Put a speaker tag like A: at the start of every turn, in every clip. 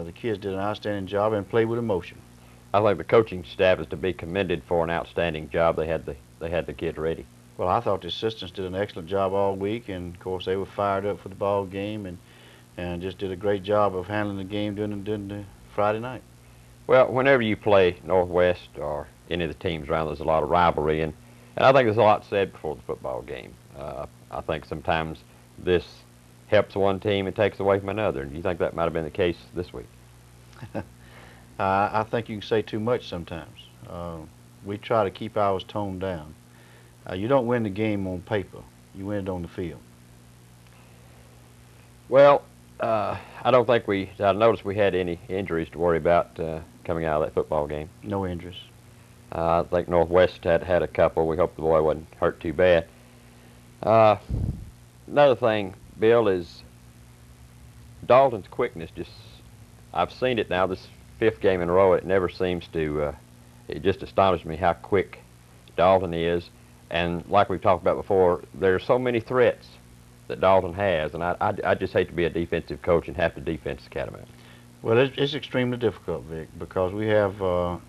A: the kids did an outstanding job and played with emotion.
B: I think the coaching staff is to be commended for an outstanding job. They had the kids ready.
A: Well, I thought the assistants did an excellent job all week, and of course they were fired up for the ball game and just did a great job of handling the game during the Friday night.
B: Well, whenever you play Northwest or any of the teams around, there's a lot of rivalry, and I think there's a lot said before the football game. I think sometimes this helps one team and takes away from another. Do you think that might have been the case this week?
A: I think you can say too much sometimes. We try to keep ours toned down. You don't win the game on paper. You win it on the field.
B: Well, I don't think I noticed we had any injuries to worry about coming out of that football game.
A: No injuries.
B: I think Northwest had a couple. We hope the boy wasn't hurt too bad. Another thing, Bill, is Dalton's quickness. I've seen it now, this 5th game in a row. It never seems to, it just astonishes me how quick Dalton is. And like we've talked about before, there are so many threats that Dalton has, and I just hate to be a defensive coach and have to defense the Catamounts.
A: Well, it's extremely difficult, Vic, because we have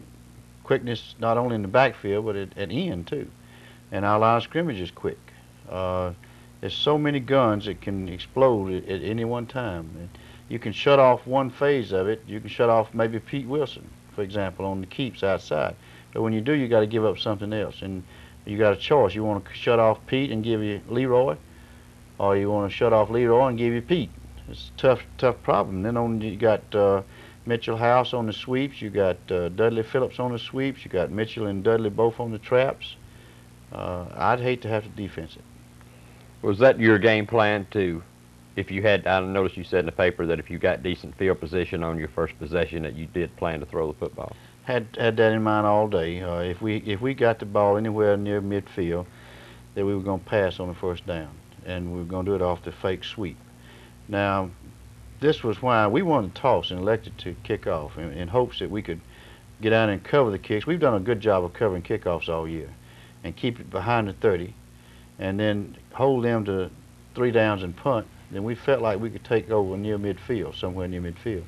A: quickness not only in the backfield but at end too, and our line of scrimmage is quick. There's so many guns that can explode at any one time. And you can shut off one phase of it. You can shut off maybe Pete Wilson, for example, on the keeps outside. But when you do, you got to give up something else, and you got a choice. You want to shut off Pete and give you Leroy, or you want to shut off Leroy and give you Pete. It's a tough problem. Then you got Mitchell House on the sweeps. You got Dudley Phillips on the sweeps. You got Mitchell and Dudley both on the traps. I'd hate to have to defense it.
B: Was that your game plan to, if you had, I noticed you said in the paper that if you got decent field position on your first possession that you did plan to throw the football?
A: Had that in mind all day. If we got the ball anywhere near midfield, that we were going to pass on the first down, and we were going to do it off the fake sweep. Now, this was why we wanted to toss and elected to kick off in hopes that we could get out and cover the kicks. We've done a good job of covering kickoffs all year and keep it behind the 30 and then hold them to 3 downs and punt. Then we felt like we could take over near midfield, somewhere near midfield.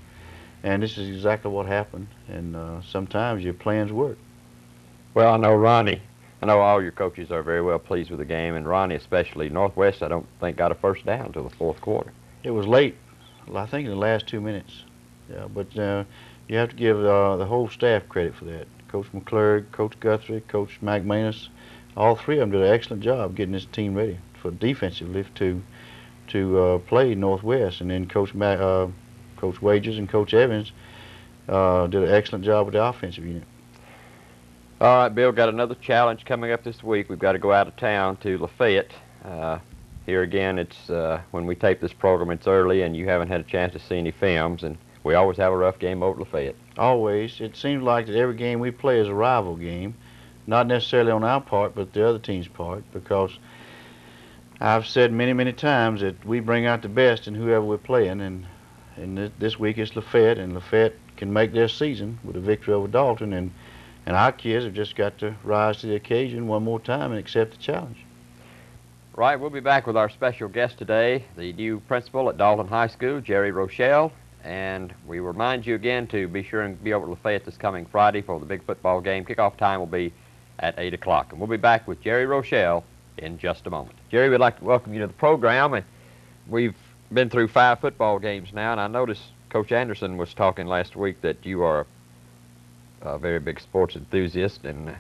A: And this is exactly what happened, and sometimes your plans work.
B: Well, I know all your coaches are very well pleased with the game, and Ronnie especially. Northwest, I don't think, got a first down until the 4th quarter.
A: It was late, I think in the last 2 minutes. Yeah, but you have to give the whole staff credit for that. Coach McClurg, Coach Guthrie, Coach McManus, all 3 of them did an excellent job getting this team ready for defensively to play Northwest. And then Coach Wages and Coach Evans did an excellent job with the offensive unit.
B: All right, Bill, got another challenge coming up this week. We've got to go out of town to Lafayette. Here again, it's when we tape this program, it's early, and you haven't had a chance to see any films, and we always have a rough game over at Lafayette.
A: Always. It seems like that every game we play is a rival game, not necessarily on our part, but the other team's part, because I've said many, many times that we bring out the best in whoever we're playing, and this week it's Lafayette, and Lafayette can make their season with a victory over Dalton, and our kids have just got to rise to the occasion one more time and accept the challenge.
B: Right, we'll be back with our special guest today, the new principal at Dalton High School, Jerry Rochelle, and we remind you again to be sure and be over at Lafayette this coming Friday for the big football game. Kickoff time will be at 8 o'clock, and we'll be back with Jerry Rochelle in just a moment. Jerry, we'd like to welcome you to the program, and we've been through 5 football games now, and I noticed Coach Anderson was talking last week that you are a very big sports enthusiast, and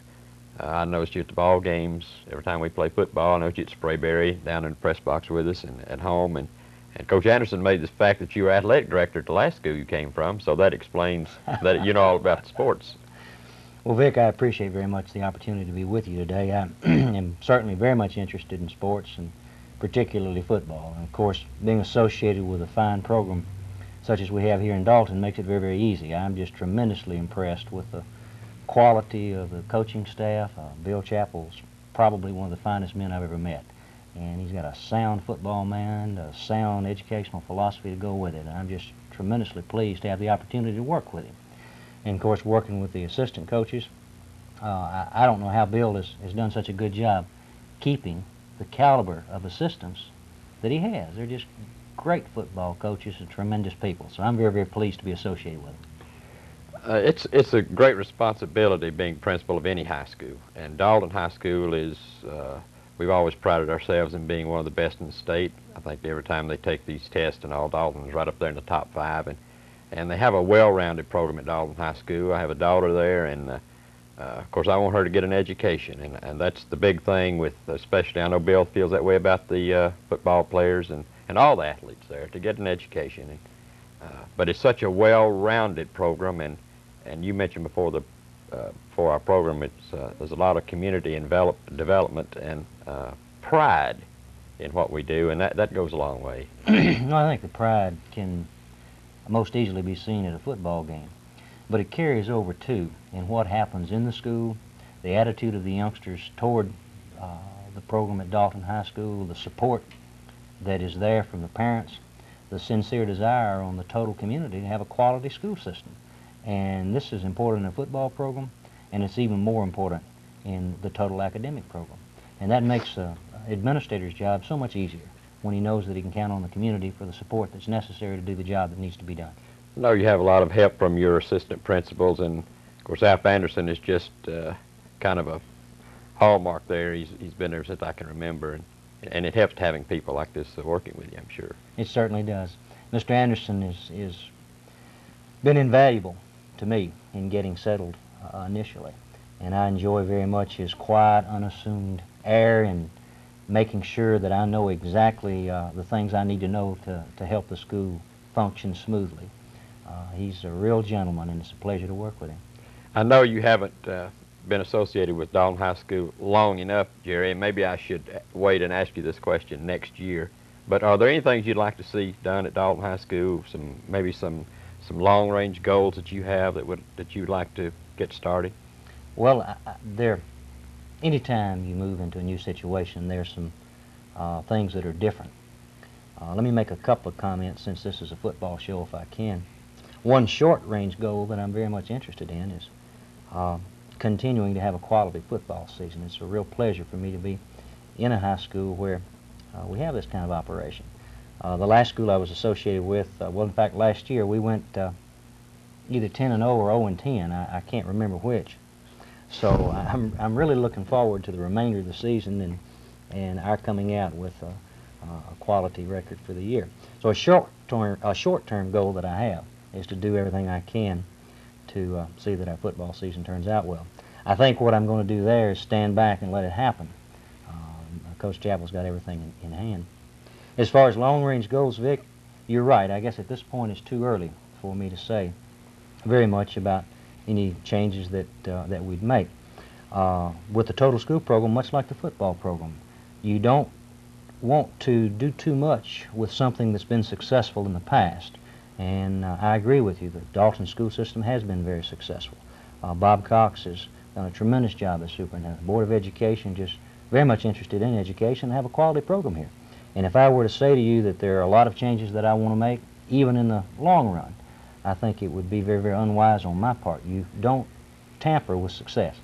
B: I noticed you at the ball games every time we play football. I noticed you at Sprayberry down in the press box with us and at home, and Coach Anderson made the fact that you were athletic director at the last school you came from, so that explains that you know all about the sports.
C: Well, Vic, I appreciate very much the opportunity to be with you today. I am certainly very much interested in sports, and particularly football. And of course, being associated with a fine program such as we have here in Dalton makes it very, very easy. I'm just tremendously impressed with the quality of the coaching staff. Bill Chappell's probably one of the finest men I've ever met. And he's got a sound football mind, a sound educational philosophy to go with it. And I'm just tremendously pleased to have the opportunity to work with him. And of course, working with the assistant coaches, I don't know how Bill has done such a good job keeping the caliber of assistants that he has. They're just great football coaches and tremendous people. So I'm very, very pleased to be associated with them.
B: It's a great responsibility being principal of any high school, and Dalton High School is, we've always prided ourselves in being one of the best in the state. I think every time they take these tests and all, Dalton's right up there in the top 5, and they have a well-rounded program at Dalton High School. I have a daughter there, and of course I want her to get an education, and that's the big thing with, especially I know Bill feels that way about the football players and all the athletes there, to get an education. But it's such a well-rounded program, and you mentioned before for our program, there's a lot of community development and pride in what we do, and that goes a long way.
C: No, I think the pride can most easily be seen at a football game, but it carries over too in what happens in the school, the attitude of the youngsters toward the program at Dalton High School, the support that is there from the parents, the sincere desire on the total community to have a quality school system. And this is important in a football program, and it's even more important in the total academic program. And that makes an administrator's job so much easier when he knows that he can count on the community for the support that's necessary to do the job that needs to be done.
B: I know you have a lot of help from your assistant principals, and of course Alf Anderson is just kind of a hallmark there. He's been there since I can remember, and it helps having people like this working with you, I'm sure.
C: It certainly does. Mr. Anderson is been invaluable to me in getting settled initially, and I enjoy very much his quiet, unassumed air and making sure that I know exactly the things I need to know to help the school function smoothly. He's a real gentleman, and it's a pleasure to work with him.
B: I know you haven't been associated with Dalton High School long enough, Jerry, and maybe I should wait and ask you this question next year, but are there any things you'd like to see done at Dalton High School, maybe some long-range goals that you have that you'd like to get started?
C: Well, anytime you move into a new situation, there's some things that are different. Let me make a couple of comments since this is a football show, if I can. One short-range goal that I'm very much interested in is continuing to have a quality football season. It's a real pleasure for me to be in a high school where we have this kind of operation. The last school I was associated with, well, in fact, last year we went either 10-0 or 0-10. I can't remember which. So I'm really looking forward to the remainder of the season and our coming out with a quality record for the year. So a short-term goal that I have is to do everything I can to see that our football season turns out well. I think what I'm going to do there is stand back and let it happen. Coach Chappell's got everything in hand. As far as long-range goals, Vic, you're right. I guess at this point it's too early for me to say very much about any changes that we'd make. With the total school program, much like the football program, you don't want to do too much with something that's been successful in the past. And I agree with you. The Dalton school system has been very successful. Bob Cox has done a tremendous job as superintendent. The Board of Education just very much interested in education and have a quality program here. And if I were to say to you that there are a lot of changes that I want to make, even in the long run, I think it would be very, very unwise on my part. You don't tamper with success.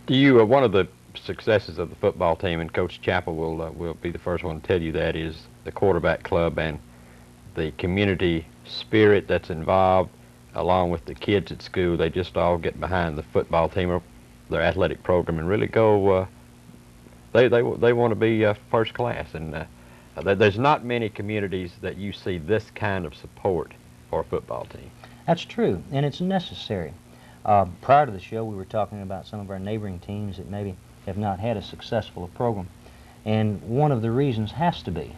B: Do you, one of the successes of the football team, and Coach Chappell will be the first one to tell you that, is the quarterback club and the community spirit that's involved, along with the kids at school. They just all get behind the football team or their athletic program and really go, they want to be first class. And there's not many communities that you see this kind of support for a football team.
C: That's true, and it's necessary. Prior to the show, we were talking about some of our neighboring teams that maybe have not had as successful a program. And one of the reasons has to be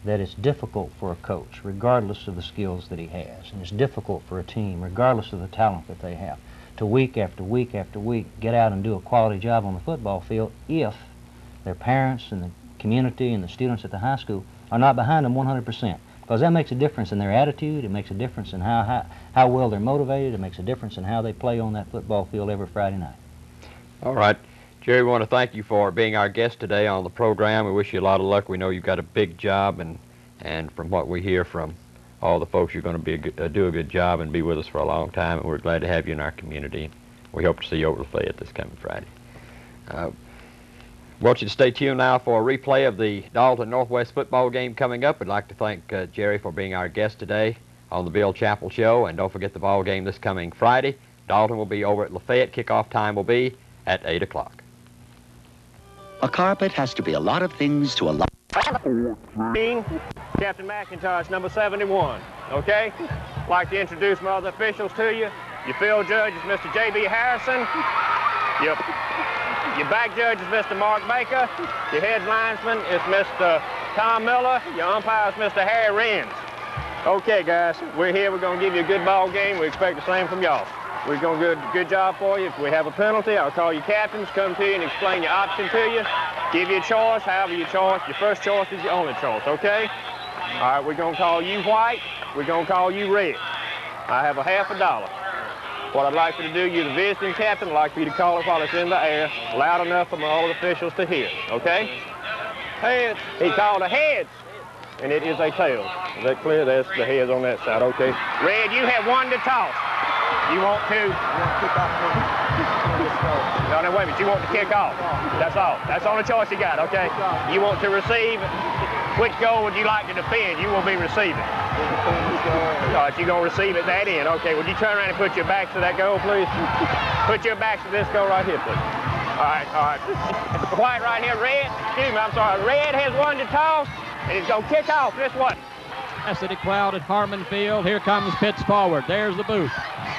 C: that it's difficult for a coach, regardless of the skills that he has, and it's difficult for a team, regardless of the talent that they have, to week after week after week get out and do a quality job on the football field if their parents and the community and the students at the high school are not behind them 100%. Because that makes a difference in their attitude, it makes a difference in how well they're motivated, it makes a difference in how they play on that football field every Friday night.
B: All right. Jerry, we want to thank you for being our guest today on the program. We wish you a lot of luck. We know you've got a big job, and from what we hear from all the folks, you're going to do a good job and be with us for a long time, and we're glad to have you in our community. We hope to see you over Lafayette this coming Friday. Want you to stay tuned now for a replay of the Dalton Northwest football game coming up. We'd like to thank Jerry for being our guest today on the Bill Chappell Show. And don't forget the ball game this coming Friday. Dalton will be over at Lafayette. Kickoff time will be at 8 o'clock.
D: A carpet has to be a lot of things to a lot.
E: Captain McIntosh, number 71. Okay? I'd like to introduce my other officials to you. Your field judge is Mr. J.B. Harrison. Your back judge is Mr. Mark Baker. Your head linesman is Mr. Tom Miller. Your umpire is Mr. Harry Renz. Okay, guys, we're here. We're going to give you a good ball game. We expect the same from y'all. We're going to do a good job for you. If we have a penalty, I'll call your captains, come to you and explain your option to you. Give you a choice, however you choice. Your first choice is your only choice, okay? All right, we're going to call you white. We're going to call you red. I have a $50. What I'd like you to do, you're the visiting captain. I'd like for you to call it while it's in the air, loud enough for all the officials to hear, okay? Heads. He called a heads, and it is a tail. Is that clear? That's the heads on that side, okay? Red, you have one to toss. You want to? No, wait a minute. You want to kick off. That's all. That's the only choice you got, okay? You want to receive. Which goal would you like to defend? You will be receiving. All right, you're going to receive at that end. Okay, would you turn around and put your backs to that goal, please? Put your backs to this goal right here, please. All right, all right. White right here. Red, excuse me, I'm sorry. Red has one to toss, and it's going to kick off this one.
F: Capacity crowd at Harmon Field. Here comes Pitts forward. There's the booth.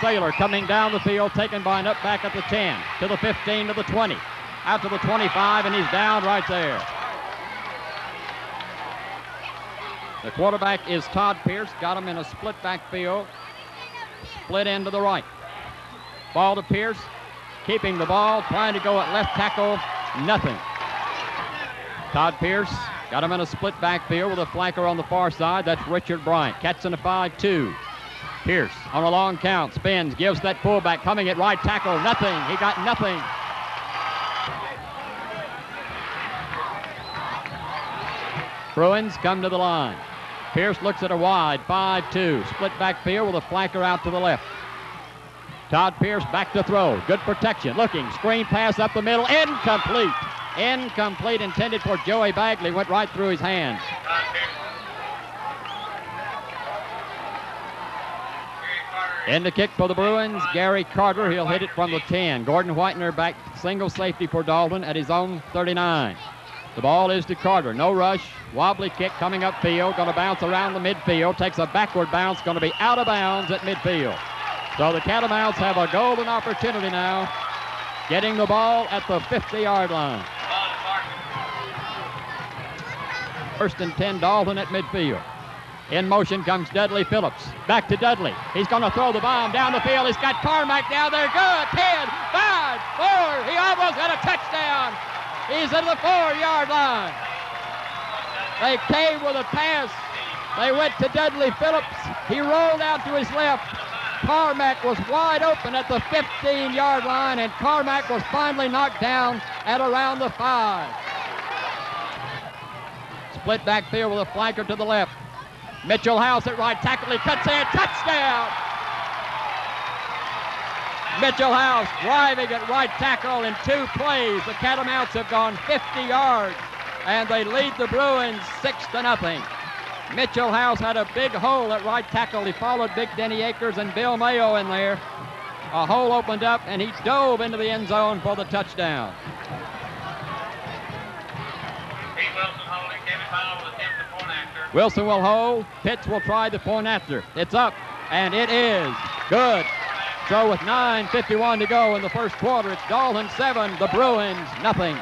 F: Saylor coming down the field, taken by an up back at the 10, to the 15, to the 20, out to the 25, and he's down right there. The quarterback is Todd Pierce. Got him in a split backfield. Split end to the right. Ball to Pierce. Keeping the ball. Trying to go at left tackle. Nothing. Todd Pierce got him in a split backfield with a flanker on the far side. That's Richard Bryant. Catch in a 5-2. Pierce on a long count. Spins. Gives that fullback coming at right tackle. Nothing. He got nothing. Bruins come to the line. Pierce looks at a wide 5-2. Split backfield with a flanker out to the left. Todd Pierce back to throw. Good protection. Looking. Screen pass up the middle. Incomplete. Incomplete. Intended for Joey Bagley. Went right through his hands. In the kick for the Bruins, Gary Carter. He'll hit it from the 10. Gordon Whitener back single safety for Dalton at his own 39. The ball is to Carter. No rush. Wobbly kick coming upfield. Going to bounce around the midfield. Takes a backward bounce. Going to be out of bounds at midfield. So the Catamounts have a golden opportunity now. Getting the ball at the 50-yard line. First and 10, Dalton at midfield. In motion comes Dudley Phillips. Back to Dudley. He's going to throw the bomb down the field. He's got Carmack down there. Good. 10, 5, 4. He almost got a touchdown. He's at the 4-yard line. They came with a pass. They went to Dudley Phillips. He rolled out to his left. Carmack was wide open at the 15-yard line, and Carmack was finally knocked down at around the 5. Split backfield with a flanker to the left. Mitchell House at right tackle. He cuts in. Touchdown! Mitchell House driving at right tackle in 2 plays. The Catamounts have gone 50 yards, and they lead the Bruins 6-0. Mitchell House had a big hole at right tackle. He followed Big Denny Akers and Bill Mayo in there. A hole opened up, and he dove into the end zone for the touchdown. Wilson will hold. Pitts will try the point after. It's up, and it is good. So with 9:51 to go in the first quarter, it's Dalton 7, the Bruins nothing.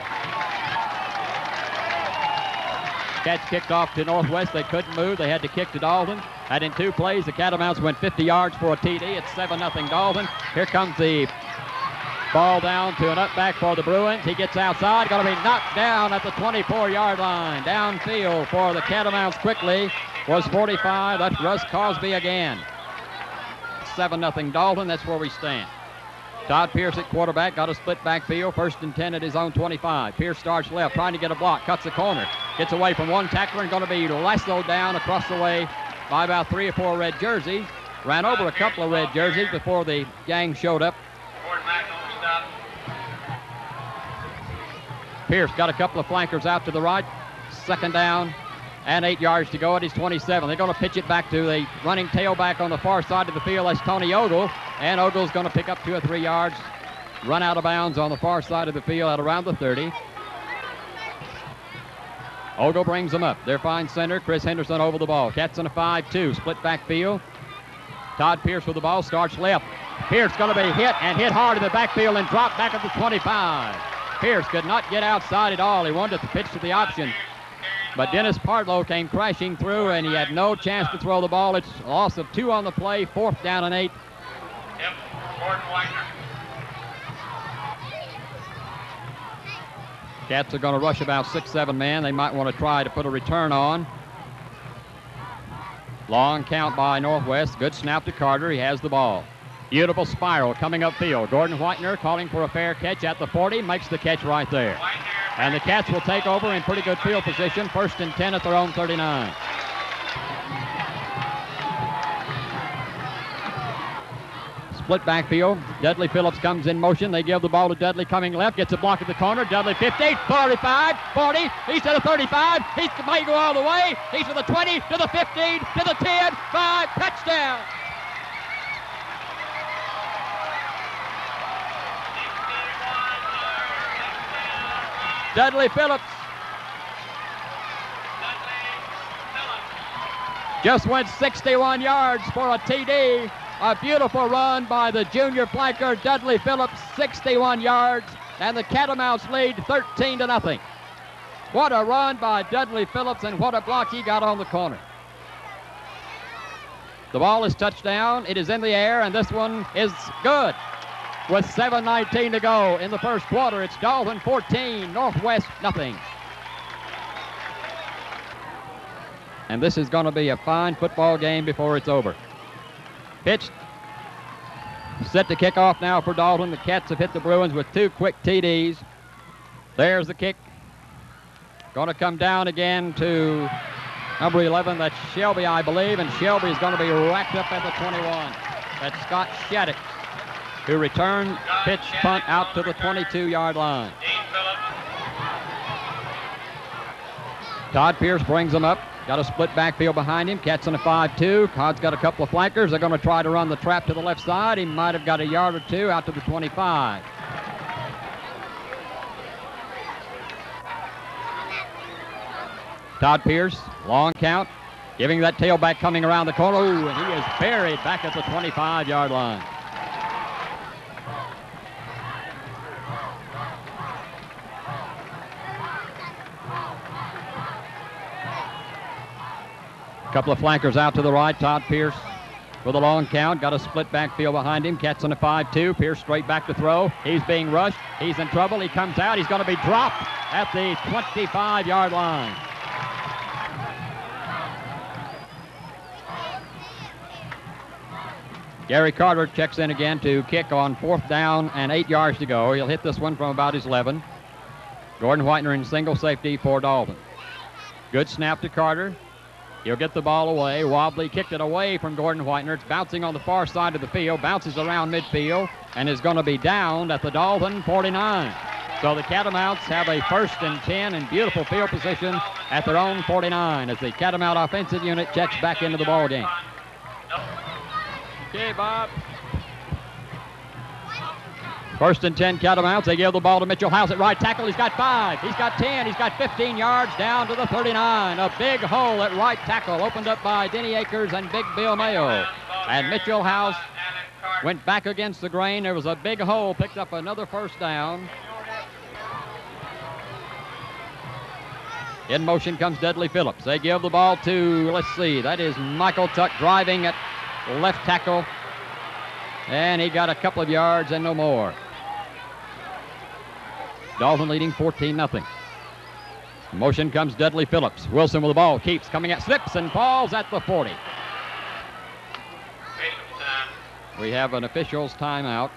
F: Catch kicked off to Northwest. They couldn't move. They had to kick to Dalton. And in 2 plays, the Catamounts went 50 yards for a TD. It's 7-0 Dalton. Here comes the ball down to an up back for the Bruins. He gets outside. Going to be knocked down at the 24-yard line. Downfield for the Catamounts quickly was 45. That's Russ Cosby again. 7-0 Dalton. That's where we stand. Todd Pierce at quarterback, got a split backfield, 1st and 10 at his own 25. Pierce starts left, trying to get a block, cuts the corner, gets away from one tackler and going to be lassoed down across the way by about 3 or 4 red jerseys. Ran over a couple of red jerseys before the gang showed up. Pierce got a couple of flankers out to the right. Second down and 8 yards to go at his 27. They're going to pitch it back to the running tailback on the far side of the field. That's Tony Ogle. And Ogle's going to pick up 2 or 3 yards. Run out of bounds on the far side of the field at around the 30. Ogle brings them up. Their fine center, Chris Henderson over the ball. Cats in a 5-2, split backfield. Todd Pierce with the ball, starts left. Pierce going to be hit hard in the backfield and dropped back at the 25. Pierce could not get outside at all. He wanted to pitch to the option. But Dennis Partlow came crashing through, and he had no chance to throw the ball. It's a loss of 2 on the play, 4th down and 8.
E: Yep, Gordon Wagner.
F: Cats are going to rush about 6-7 men. They might want to try to put a return on. Long count by Northwest. Good snap to Carter. He has the ball. Beautiful spiral coming upfield. Gordon Whitener calling for a fair catch at the 40. Makes the catch right there. And the Cats will take over in pretty good field position. 1st and 10 at their own 39. Split backfield. Dudley Phillips comes in motion. They give the ball to Dudley coming left. Gets a block at the corner. Dudley 50, 45, 40. He's to the 35. He might go all the way. He's to the 20, to the 15, to the 10, 5. Touchdown. Dudley Phillips. Just went 61 yards for a TD. A beautiful run by the junior flanker, Dudley Phillips, 61 yards, and the Catamounts lead 13-0. What a run by Dudley Phillips, and what a block he got on the corner. The ball is touched down. It is in the air, and this one is good. With 7:19 to go in the first quarter, it's Dalton 14, Northwest nothing. And this is going to be a fine football game before it's over. Pitch set to kick off now for Dalton. The Cats have hit the Bruins with 2 quick TDs. There's the kick. Going to come down again to number 11. That's Shelby, I believe, and Shelby is going to be racked up at the 21. That's Scott Shattuck, who returned pitch punt out to the 22-yard line. Todd Pierce brings them up. Got a split backfield behind him. Cats in a 5-2. Todd's got a couple of flankers. They're going to try to run the trap to the left side. He might have got a yard or 2 out to the 25. Todd Pierce, long count, giving that tailback coming around the corner. Ooh, and he is buried back at the 25-yard line. Couple of flankers out to the right. Todd Pierce with a long count. Got a split backfield behind him. Cats in a 5-2. Pierce straight back to throw. He's being rushed. He's in trouble. He comes out. He's going to be dropped at the 25-yard line. Gary Carter checks in again to kick on 4th down and 8 yards to go. He'll hit this one from about his 11. Gordon Whitener in single safety for Dalton. Good snap to Carter. He'll get the ball away. Wobbly kicked it away from Gordon Whitener. It's bouncing on the far side of the field, bounces around midfield, and is going to be downed at the Dalton 49. So the Catamounts have a 1st and 10 in beautiful field position at their own 49 as the Catamount offensive unit checks back into the ball game. Okay, Bob. 1st and 10 Catamounts. They give the ball to Mitchell House at right tackle. He's got 5. He's got 10. He's got 15 yards down to the 39. A big hole at right tackle opened up by Denny Akers and Big Bill Mayo. And Mitchell House went back against the grain. There was a big hole, picked up another 1st down. In motion comes Dudley Phillips. They give the ball to, let's see, that is Michael Tuck driving at left tackle. And he got a couple of yards and no more. Dalton leading 14-0. Motion comes Dudley Phillips. Wilson with the ball, keeps coming at, slips and falls at the 40. We have an official's timeout.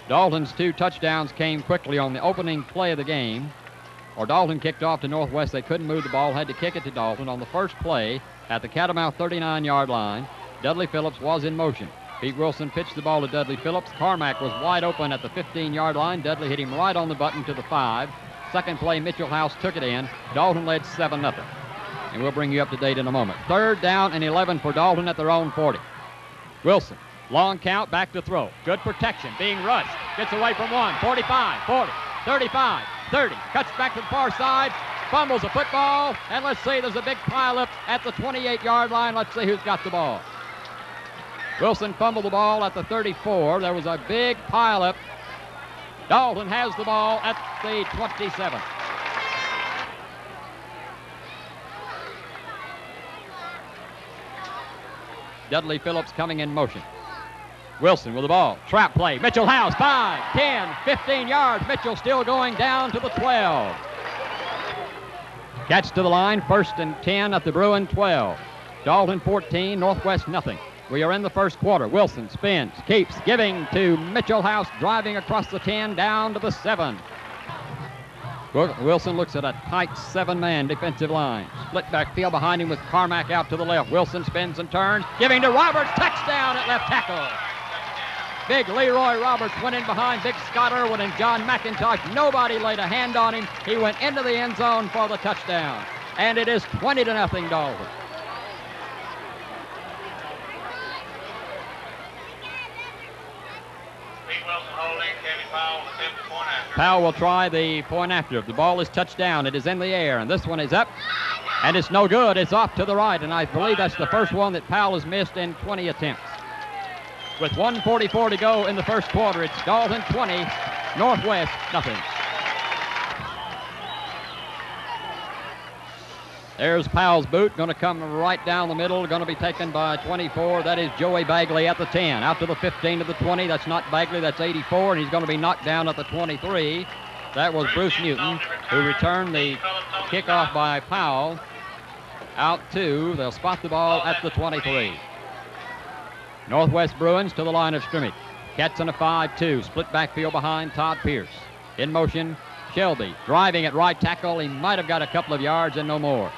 F: Dalton's 2 touchdowns came quickly on the opening play of the game. Or Dalton kicked off to Northwest. They couldn't move the ball, had to kick it to Dalton on the first play at the Catamount 39-yard line. Dudley Phillips was in motion. Pete Wilson pitched the ball to Dudley Phillips. Carmack was wide open at the 15-yard line. Dudley hit him right on the button to the 5. Second play, Mitchell House took it in. Dalton led 7-0. And we'll bring you up to date in a moment. 3rd down and 11 for Dalton at their own 40. Wilson, long count, back to throw. Good protection, being rushed. Gets away from 1, 45, 40, 35, 30. Cuts back to the far side, fumbles the football, and let's see, there's a big pileup at the 28-yard line. Let's see who's got the ball. Wilson fumbled the ball at the 34. There was a big pileup. Dalton has the ball at the 27. Dudley Phillips coming in motion. Wilson with the ball. Trap play. Mitchell House, 5, 10, 15 yards. Mitchell still going down to the 12. Catch to the line, 1st and 10 at the Bruin 12. Dalton 14, Northwest nothing. We are in the first quarter. Wilson spins, keeps, giving to Mitchell House, driving across the 10, down to the 7. Wilson looks at a tight 7-man defensive line. Split backfield behind him with Carmack out to the left. Wilson spins and turns, giving to Roberts, touchdown at left tackle. Big Leroy Roberts went in behind Big Scott Irwin and John McIntosh. Nobody laid a hand on him. He went into the end zone for the touchdown. And it is 20-0 Dalton. Powell will try the point after. The ball is touched down. It is in the air, and this one is up, and it's no good. It's off to the right, and I believe that's the first one that Powell has missed in 20 attempts. With 1:44 to go in the first quarter, it's Dalton 20, Northwest nothing. There's Powell's boot, going to come right down the middle, going to be taken by 24. That is Joey Bagley at the 10. Out to the 15 to the 20. That's not Bagley, that's 84, and he's going to be knocked down at the 23. That was Bruce Newton, who returned the kickoff by Powell. Out 2. They'll spot the ball at the 23. Northwest Bruins to the line of scrimmage. Cats in a 5-2. Split backfield behind Todd Pierce. In motion, Shelby driving at right tackle. He might have got a couple of yards and no more.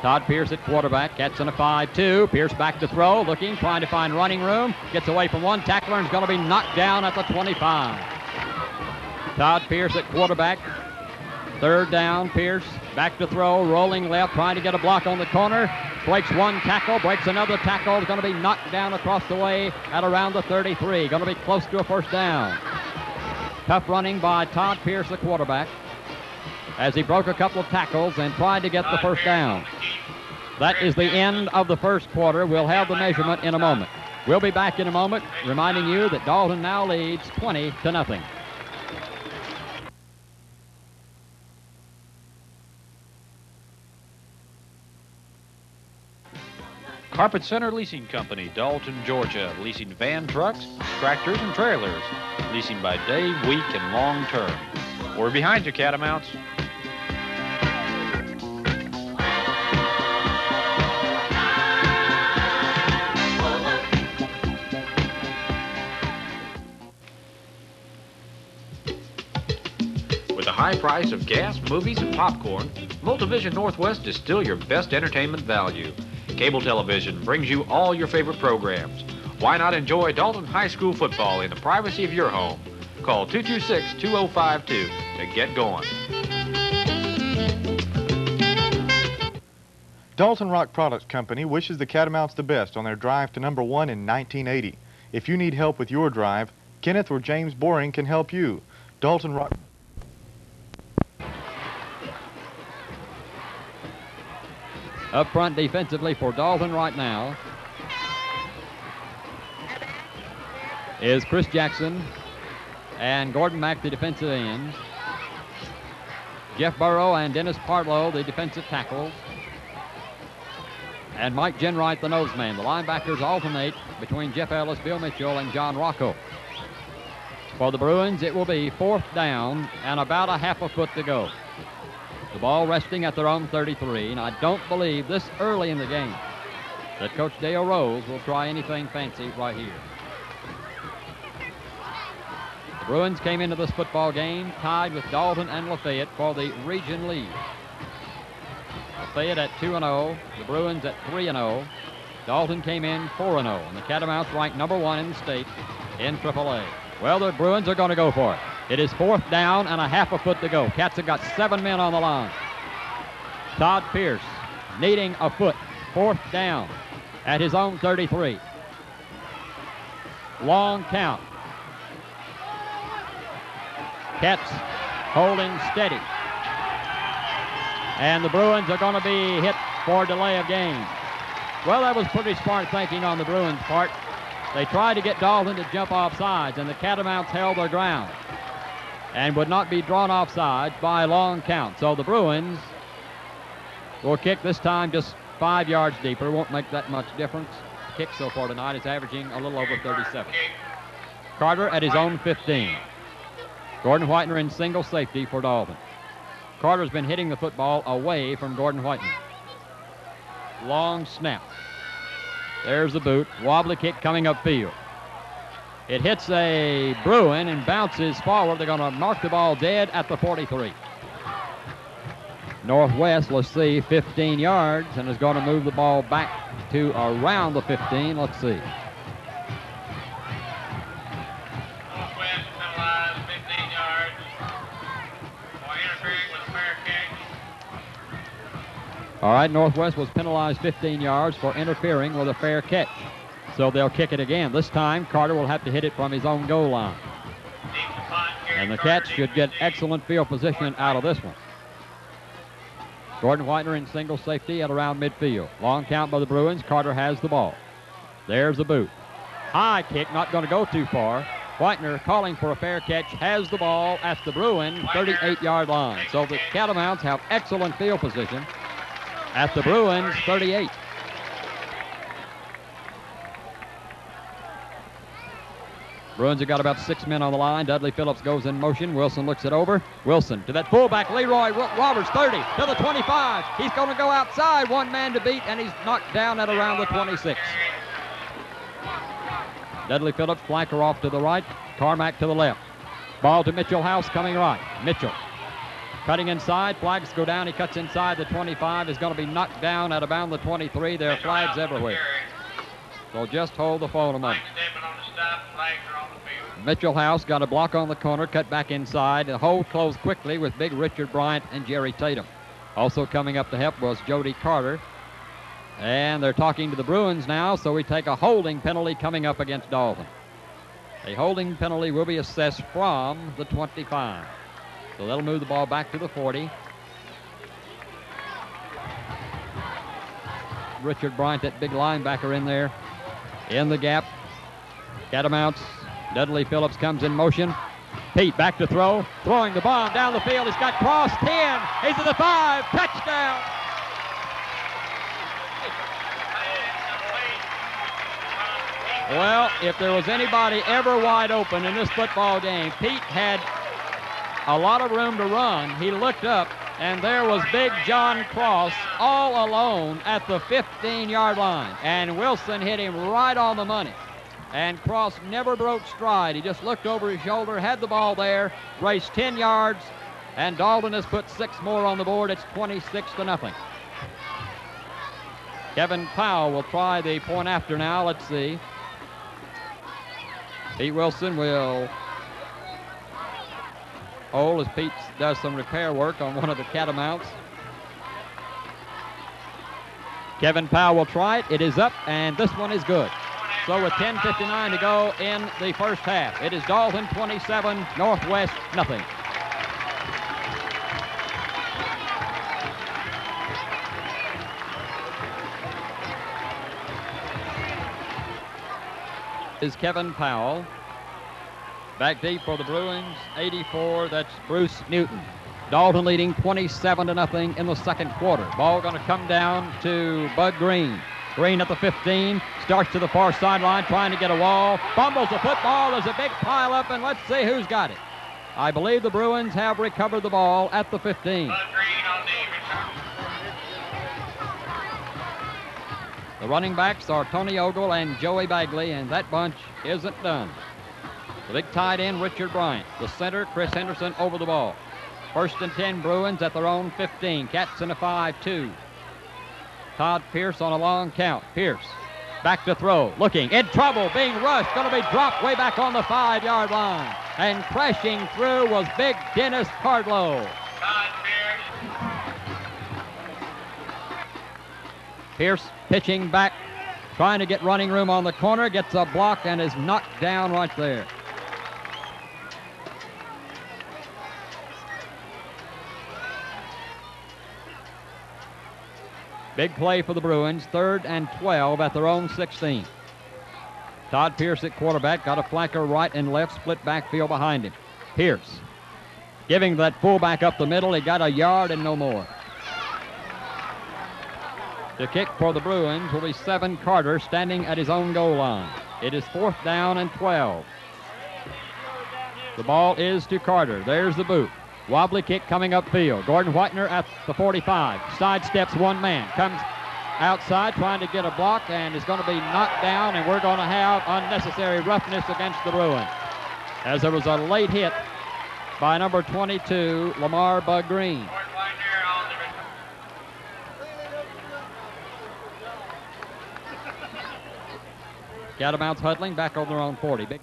F: Todd Pierce at quarterback. Cats in a 5-2. Pierce back to throw, looking, trying to find running room. Gets away from one tackler and is going to be knocked down at the 25. Todd Pierce at quarterback. 3rd down, Pierce back to throw, rolling left, trying to get a block on the corner. Breaks one tackle, breaks another tackle. Is going to be knocked down across the way at around the 33. Going to be close to a first down. Tough running by Todd Pierce, the quarterback, as he broke a couple of tackles and tried to get the first down. That is the end of the first quarter. We'll have the measurement in a moment. We'll be back in a moment, reminding you that Dalton now leads 20-0.
G: Carpet Center Leasing Company, Dalton, Georgia. Leasing van trucks, tractors, and trailers. Leasing by day, week, and long term. We're behind you, Catamounts. With the high price of gas, movies, and popcorn, Multivision Northwest is still your best entertainment value. Cable television brings you all your favorite programs. Why not enjoy Dalton High School Football in the privacy of your home? Call 226-2052 to get going.
H: Dalton Rock Products Company wishes the Catamounts the best on their drive to #1 in 1980. If you need help with your drive, Kenneth or James Boring can help you. Dalton Rock...
F: Up front defensively for Dalton right now is Chris Jackson and Gordon Mack, the defensive ends. Jeff Burrow and Dennis Partlow, the defensive tackles. And Mike Jenwright, the nose man. The linebackers alternate between Jeff Ellis, Bill Mitchell, and John Rocco. For the Bruins, it will be 4th down and about a half a foot to go. The ball resting at their own 33, and I don't believe this early in the game that Coach Dale Rose will try anything fancy right here. The Bruins came into this football game tied with Dalton and Lafayette for the region lead. Lafayette at 2-0, the Bruins at 3-0. Dalton came in 4-0, and the Catamounts ranked #1 in the state in AAA. Well, the Bruins are going to go for it. It is 4th down and a half a foot to go. Cats have got 7 men on the line. Todd Pierce needing a foot. 4th down at his own 33. Long count. Cats holding steady. And the Bruins are going to be hit for delay of game. Well, that was pretty smart thinking on the Bruins' part. They tried to get Dalton to jump off sides, and the Catamounts held their ground and would not be drawn off sides by a long count. So the Bruins will kick this time just 5 yards deeper. Won't make that much difference. The kick so far tonight is averaging a little over 37. Carter at his own 15. Gordon Whitener in single safety for Dalton. Carter's been hitting the football away from Gordon Whitener. Long snap. There's the boot. Wobbly kick coming upfield. It hits a Bruin and bounces forward. They're going to mark the ball dead at the 43. Northwest, let's see, 15 yards, and is going to move the ball back to around the 15. Let's see.
E: Northwest penalized 15 yards for interfering with a fair catch.
F: All right, Northwest was penalized 15 yards for interfering with a fair catch. So they'll kick it again. This time, Carter will have to hit it from his own goal line. And the Cats should get excellent field position out of this one. Gordon Whitener in single safety at around midfield. Long count by the Bruins. Carter has the ball. There's the boot. High kick, not going to go too far. Whitener calling for a fair catch, has the ball at the Bruin 38-yard line. So the Catamounts have excellent field position at the Bruins 38. Bruins have got about 6 men on the line. Dudley Phillips goes in motion. Wilson looks it over. Wilson to that fullback, Leroy Roberts, 30 to the 25. He's going to go outside, 1 man to beat, and he's knocked down at around the 26. Dudley Phillips, flanker off to the right. Carmack to the left. Ball to Mitchell House coming right. Mitchell cutting inside. Flags go down. He cuts inside the 25. Is going to be knocked down at about the 23. There are flags everywhere. So just hold the phone a moment. Mitchell House got a block on the corner, cut back inside. The hold closed quickly with big Richard Bryant and Jerry Tatum. Also coming up to help was Jody Carter. And they're talking to the Bruins now, so we take a holding penalty coming up against Dalton. A holding penalty will be assessed from the 25. So that'll move the ball back to the 40. Richard Bryant, that big linebacker in there, in the gap. Catamounts. Dudley Phillips comes in motion. Pete back to throw. Throwing the bomb down the field. He's got Cross 10. He's at the 5. Touchdown. Well, if there was anybody ever wide open in this football game, Pete had a lot of room to run. He looked up, and there was big John Cross all alone at the 15-yard line. And Wilson hit him right on the money. And Cross never broke stride. He just looked over his shoulder, had the ball there, raced 10 yards, and Dalton has put 6 more on the board. It's 26-0. Kevin Powell will try the point after now. Let's see. Pete Wilson will hold as Pete does some repair work on one of the Catamounts. Kevin Powell will try it. It is up, and this one is good. So with 10:59 to go in the first half, it is Dalton 27, Northwest nothing. Is Kevin Powell. Back deep for the Bruins, 84, that's Bruce Newton. Dalton leading 27-0 in the second quarter. Ball going to come down to Bud Green. Green at the 15, starts to the far sideline, trying to get a wall. Fumbles the football, there's a big pile up, and let's see who's got it. I believe the Bruins have recovered the ball at the 15. The running backs are Tony Ogle and Joey Bagley, and that bunch isn't done. The big tight end, Richard Bryant. The center, Chris Henderson, over the ball. 1st and 10 Bruins at their own 15. Cats in a 5-2. Todd Pierce on a long count. Pierce back to throw. Looking in trouble. Being rushed. Going to be dropped way back on the 5-yard line. And crashing through was big Dennis Cardlow. Pierce pitching back, trying to get running room on the corner. Gets a block and is knocked down right there. Big play for the Bruins, 3rd and 12 at their own 16. Todd Pierce at quarterback, got a flanker right and left, split backfield behind him. Pierce giving that fullback up the middle. He got a yard and no more. The kick for the Bruins will be Seven Carter, standing at his own goal line. It is 4th down and 12. The ball is to Carter. There's the boot. Wobbly kick coming upfield. Gordon Whitener at the 45. Sidesteps one man. Comes outside trying to get a block and is going to be knocked down, and we're going to have unnecessary roughness against the Bruins, as there was a late hit by number 22, Lamar Bug Green. Catamounts huddling back on their own 40. Big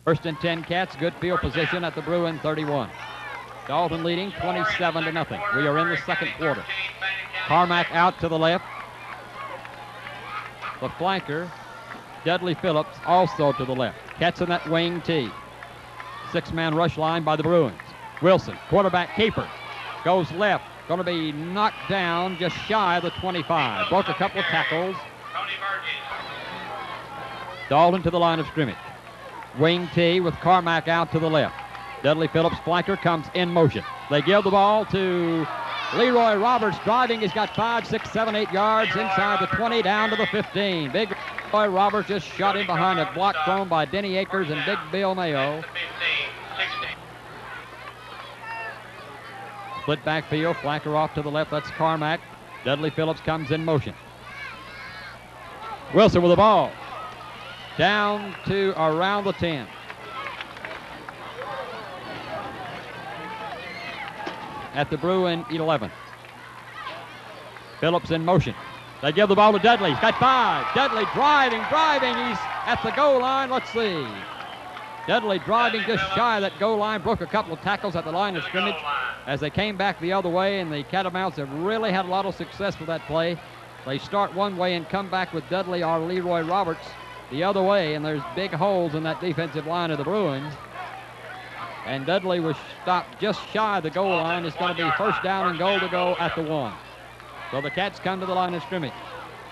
F: 1st and 10 Cats, good field position at the Bruin 31. Dalton leading 27-0. We are in the 2nd quarter. Carmack out to the left. The flanker, Dudley Phillips, also to the left. Cats in that wing T. 6-man rush line by the Bruins. Wilson, quarterback keeper, goes left. Going to be knocked down just shy of the 25. Broke a couple of tackles. Dalton to the line of scrimmage. Wing T with Carmack out to the left. Dudley Phillips, flanker, comes in motion. They give the ball to Leroy Roberts driving. He's got 5, 6, 7, 8 yards inside the 20 down to the 15. Big Leroy Roberts just shot in behind a block thrown by Denny Akers and Big Bill Mayo. Split backfield, flanker off to the left. That's Carmack. Dudley Phillips comes in motion. Wilson with the ball. Down to around the 10. At the Bruin 11. Phillips in motion. They give the ball to Dudley. He's got 5. Dudley driving. He's at the goal line. Let's see. Dudley driving just shy of that goal line. Broke a couple of tackles at the line of scrimmage as they came back the other way, and the Catamounts have really had a lot of success with that play. They start one way and come back with Dudley or Leroy Roberts the other way, and there's big holes in that defensive line of the Bruins. And Dudley was stopped just shy of the goal line. It's going to be 1st down and goal to go at the 1. So the Cats come to the line of scrimmage.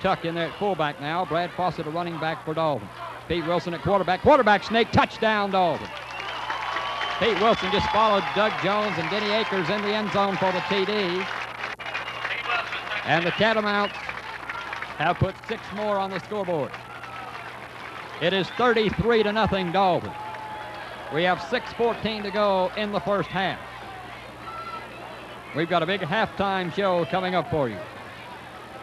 F: Tuck in there at fullback now. Brad Fawcett, a running back for Dalton. Pete Wilson at quarterback. Quarterback snake, touchdown Dalton. Pete Wilson just followed Doug Jones and Denny Akers in the end zone for the TD. And the Catamounts have put 6 more on the scoreboard. It is 33-0 Dalton. We have 6:14 to go in the 1st half. We've got a big halftime show coming up for you.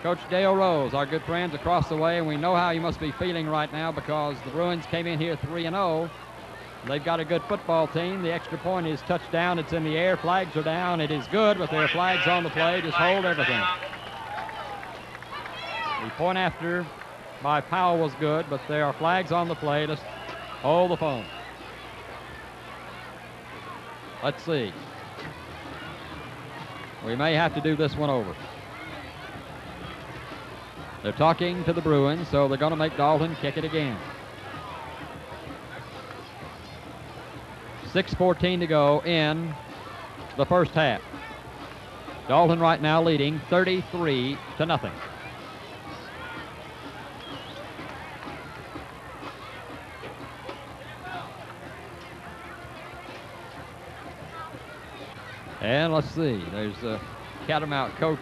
F: Coach Dale Rose, our good friends across the way, and we know how you must be feeling right now because the Bruins came in here 3-0. They've got a good football team. The extra point is touchdown. It's in the air. Flags are down. It is good, but there are flags on the play. Just hold everything. The point after by Powell was good, but there are flags on the play. Just hold the phone. Let's see. We may have to do this one over. They're talking to the Bruins, so they're going to make Dalton kick it again. 6:14 to go in the 1st half. Dalton right now leading 33-0. And let's see, there's a Catamount coach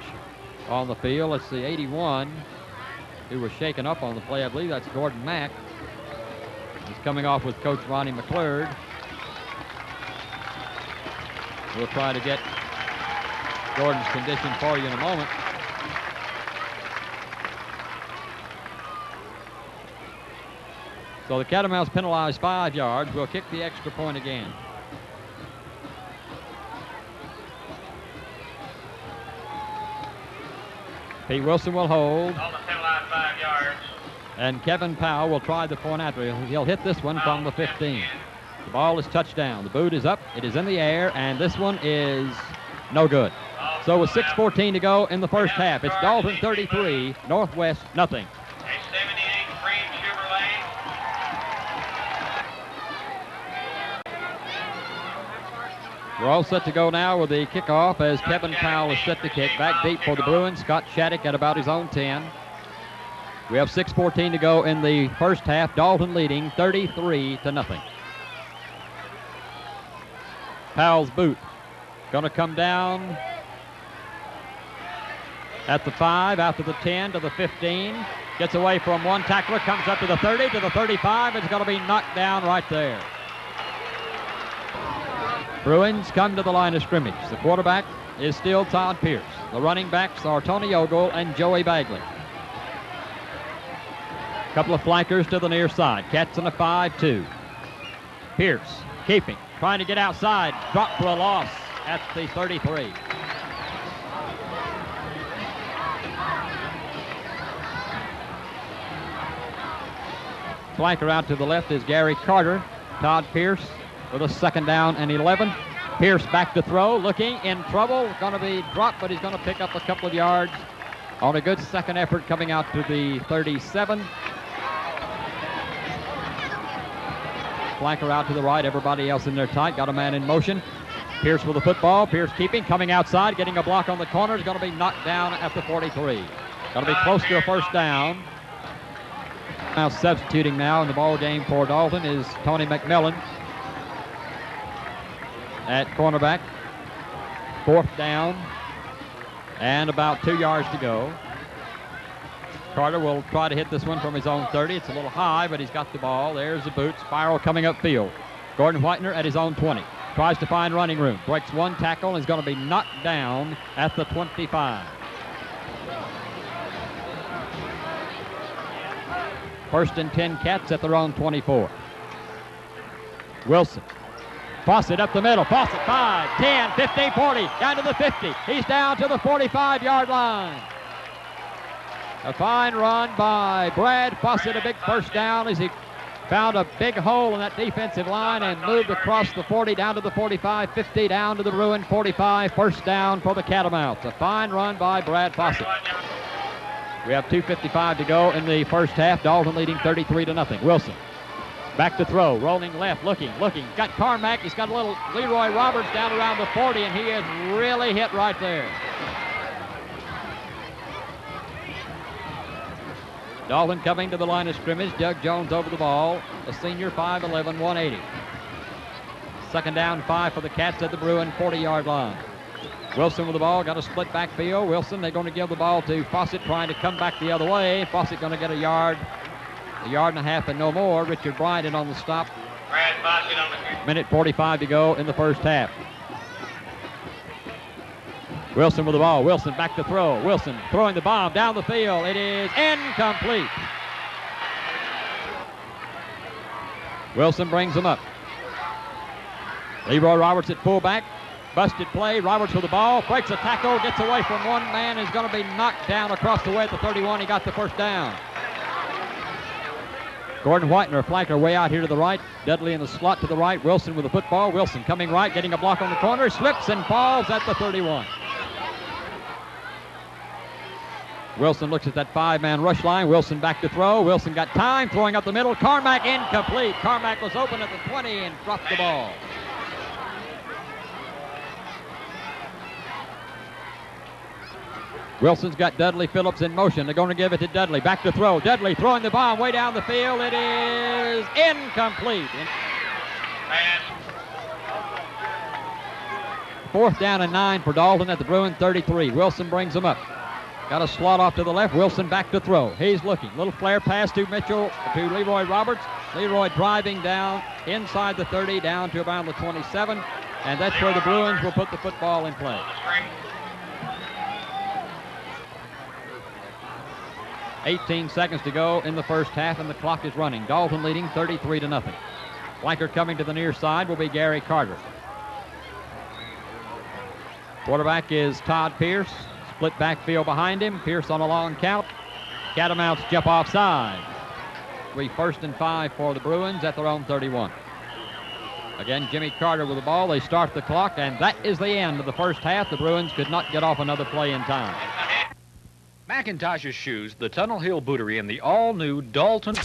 F: on the field. Let's see, 81, who was shaken up on the play. I believe that's Gordon Mack. He's coming off with Coach Ronnie McClurd. We'll try to get Gordon's condition for you in a moment. So the Catamounts penalized 5 yards. Will kick the extra point again. Pete Wilson will hold.
E: Dalton penalized 5 yards.
F: And Kevin Powell will try the point after. He'll hit this one from the 15. The ball is touchdown. The boot is up. It is in the air, and this one is no good. So with 6:14 to go in the first half, it's Dalton 33, Northwest nothing.
E: A 78 Cream Chevrolet.
F: We're all set to go now with the kickoff as Kevin Powell is set to kick. Back deep for the Bruins. Scott Shattuck at about his own 10. We have 6:14 to go in the first half. Dalton leading 33-0. Powell's boot going to come down at the 5, out to the 10, to the 15. Gets away from one tackler, comes up to the 30, to the 35. It's going to be knocked down right there. Bruins come to the line of scrimmage. The quarterback is still Todd Pierce. The running backs are Tony Ogle and Joey Bagley. A couple of flankers to the near side. Cats in a 5-2. Pierce keeping, trying to get outside. Dropped for a loss at the 33. Flanker out to the left is Gary Carter. Todd Pierce with a 2nd down and 11. Pierce back to throw, looking in trouble. Going to be dropped, but he's going to pick up a couple of yards on a good second effort coming out to the 37. Flanker out to the right, everybody else in there tight. Got a man in motion. Pierce with the football. Pierce keeping, coming outside, getting a block on the corner. Is going to be knocked down at the 43. Going to be close to a first down. Now substituting now in the ball game for Dalton is Tony McMillan at cornerback. 4th down and about 2 yards to go. Carter will try to hit this one from his own 30. It's a little high, but he's got the ball. There's the boot. Spiral coming upfield. Gordon Whitener at his own 20. Tries to find running room. Breaks one tackle and is going to be knocked down at the 25. First and 10 Cats at their own 24. Wilson. Fawcett up the middle. Fawcett 5, 10, 15, 40. Down to the 50. He's down to the 45-yard line. A fine run by Brad Fawcett. A big first down as he found a big hole in that defensive line and moved across the 40 down to the 45, 50 down to the Bruin 45. First down for the Catamounts. A fine run by Brad Fawcett. We have 2:55 to go in the first half. Dalton leading 33-0. Wilson back to throw, rolling left, looking. Got Carmack. He's got a little Leroy Roberts down around the 40, and he is really hit right there. Dalton coming to the line of scrimmage. Doug Jones over the ball. A senior, 5'11", 180. 2nd down, 5 for the Cats at the Bruin 40-yard line. Wilson with the ball, got a split backfield. Wilson, they're going to give the ball to Fawcett, trying to come back the other way. Fawcett going to get a yard and a half and no more. Richard Bryant on the stop.
E: Brad Fawcett on the
F: 1:45 to go in the first half. Wilson with the ball. Wilson back to throw. Wilson throwing the bomb down the field. It is incomplete. Wilson brings him up. Leroy Roberts at fullback. Busted play. Roberts with the ball. Breaks a tackle. Gets away from one man. Is going to be knocked down across the way at the 31. He got the first down. Gordon Whitener, flanker way out here to the right. Dudley in the slot to the right. Wilson with the football. Wilson coming right, getting a block on the corner. Slips and falls at the 31. Wilson looks at that 5-man rush line. Wilson back to throw. Wilson got time, throwing up the middle. Carmack incomplete. Carmack was open at the 20 and dropped the ball. Wilson's got Dudley Phillips in motion. They're going to give it to Dudley. Back to throw. Dudley throwing the bomb way down the field. It is incomplete. 4th down and 9 for Dalton at the Bruin 33. Wilson brings them up. Got a slot off to the left. Wilson back to throw. He's looking. Little flare pass to Mitchell, to Leroy Roberts. Leroy driving down inside the 30, down to around the 27. And that's where the Bruins will put the football in play. 18 seconds to go in the first half, and the clock is running. Dalton leading 33-0. Flanker coming to the near side will be Gary Carter. Quarterback is Todd Pierce. Split backfield behind him. Pierce on a long count. Catamounts jump offside. 3 first and 5 for the Bruins at their own 31. Again, Jimmy Carter with the ball. They start the clock, and that is the end of the first half. The Bruins could not get off another play in time.
G: McIntosh's shoes, the Tunnel Hill Bootery, and the all-new Dalton.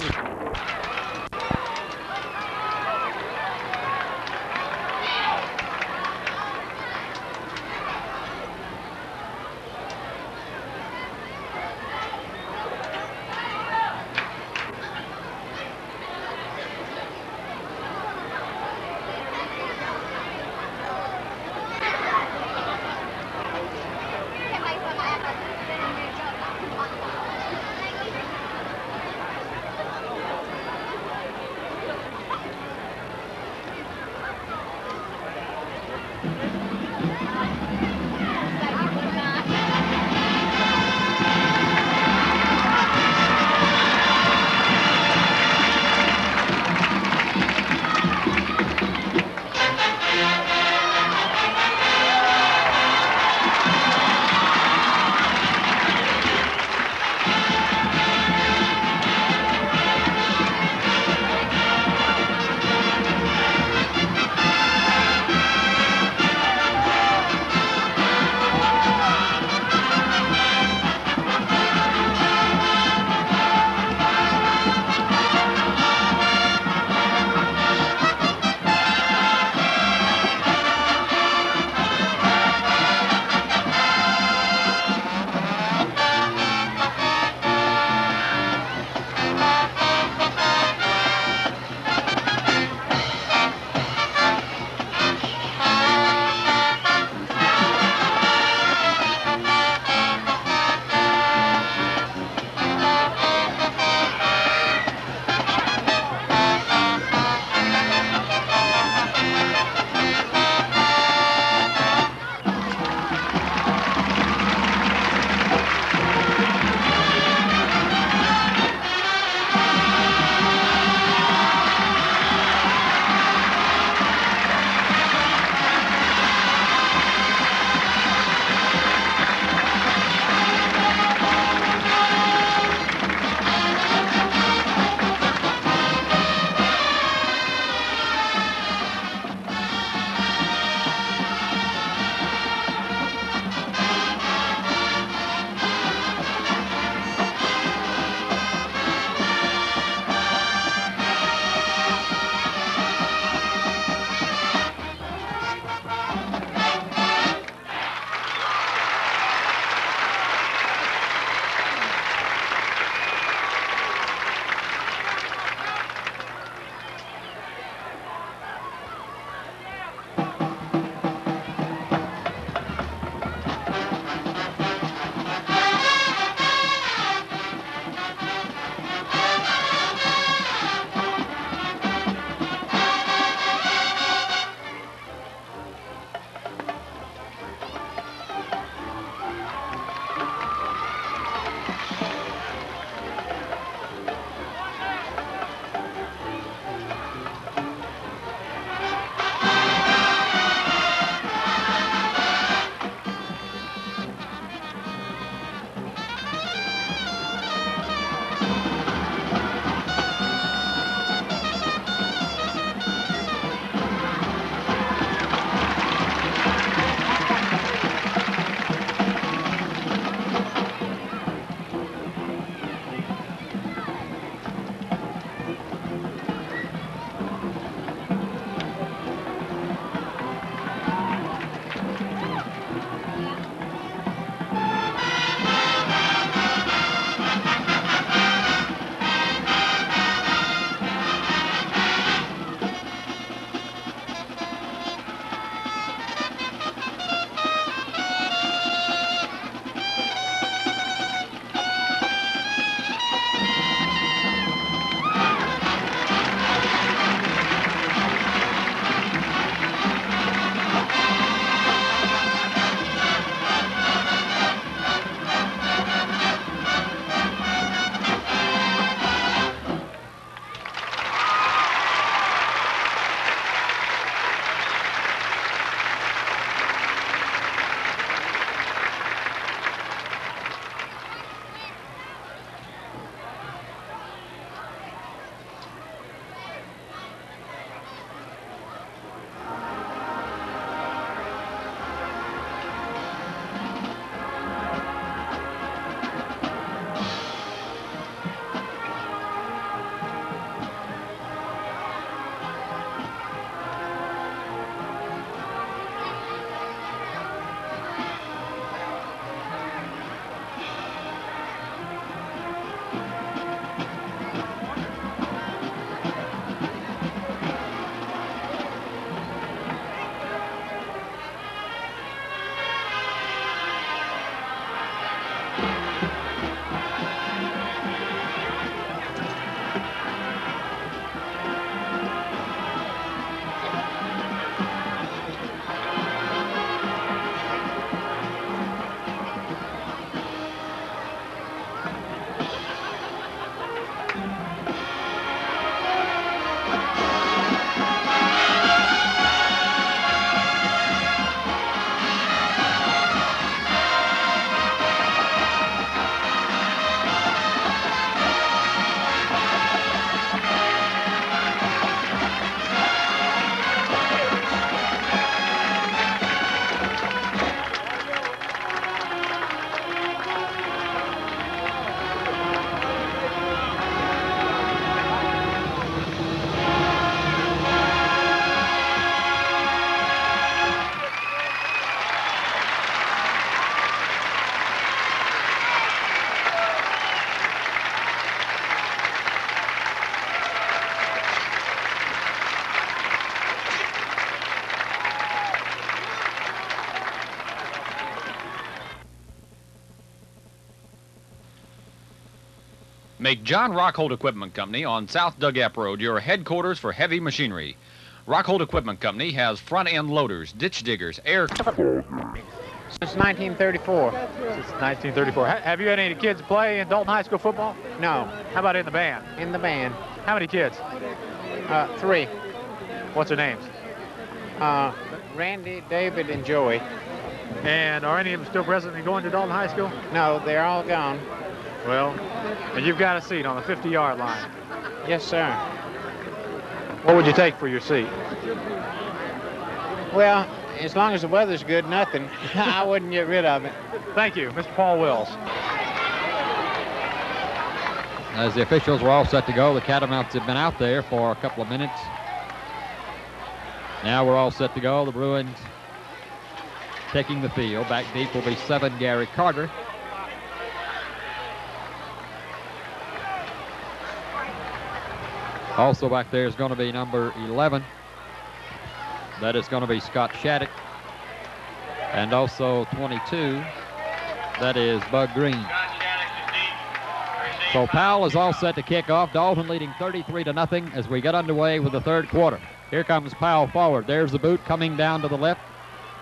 G: Make John Rockhold Equipment Company on South Dugap Road your headquarters for heavy machinery. Rockhold Equipment Company has front-end loaders, ditch diggers, air...
E: Since 1934.
I: Since 1934. Have you had any kids play in Dalton High School football?
E: No,
I: How about in the band?
E: in the band.
I: How many kids?
E: 3.
I: What's their names?
E: Randy, David, and Joey.
I: And are any of them still presently going to Dalton High School?
E: No, they're all gone.
I: Well, and you've got a seat on the 50-yard line.
E: Yes, sir.
I: What would you take for your seat?
E: Well, as long as the weather's good, nothing. I wouldn't get rid of it.
I: Thank you, Mr. Paul Wills.
F: As the officials were all set to go, the Catamounts have been out there for a couple of minutes. Now we're all set to go. The Bruins taking the field. Back deep will be 7, Gary Carter. Also back there is going to be number 11. That is going to be Scott Shattuck. And also 22. That is Bud Green. So Powell is all set to kick off. Dalton leading 33-0 as we get underway with the third quarter. Here comes Powell forward. There's the boot coming down to the left.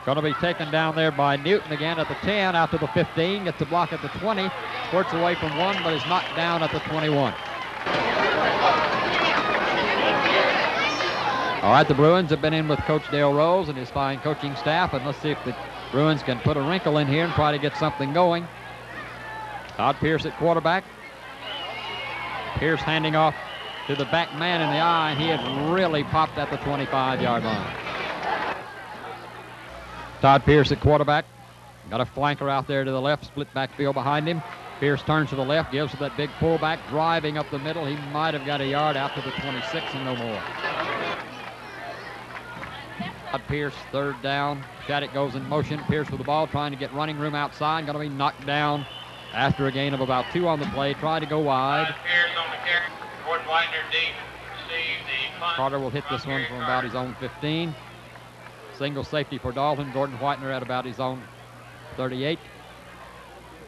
F: Going to be taken down there by Newton again at the 10, out to the 15, gets a block at the 20, squirts away from 1, but is knocked down at the 21. All right, the Bruins have been in with Coach Dale Rose and his fine coaching staff, and let's see if the Bruins can put a wrinkle in here and try to get something going. Todd Pierce at quarterback. Pierce handing off to the back man in the eye, and he had really popped at the 25-yard line. Todd Pierce at quarterback. Got a flanker out there to the left, split backfield behind him. Pierce turns to the left, gives to that big pullback, driving up the middle. He might have got a yard out to the 26 and no more. Todd Pierce, third down. Shattuck goes in motion. Pierce with the ball, trying to get running room outside. Going to be knocked down after a gain of about 2 on the play. Try to go wide. Carter will hit this one from about his own 15. Single safety for Dalton. Gordon Whitener at about his own 38.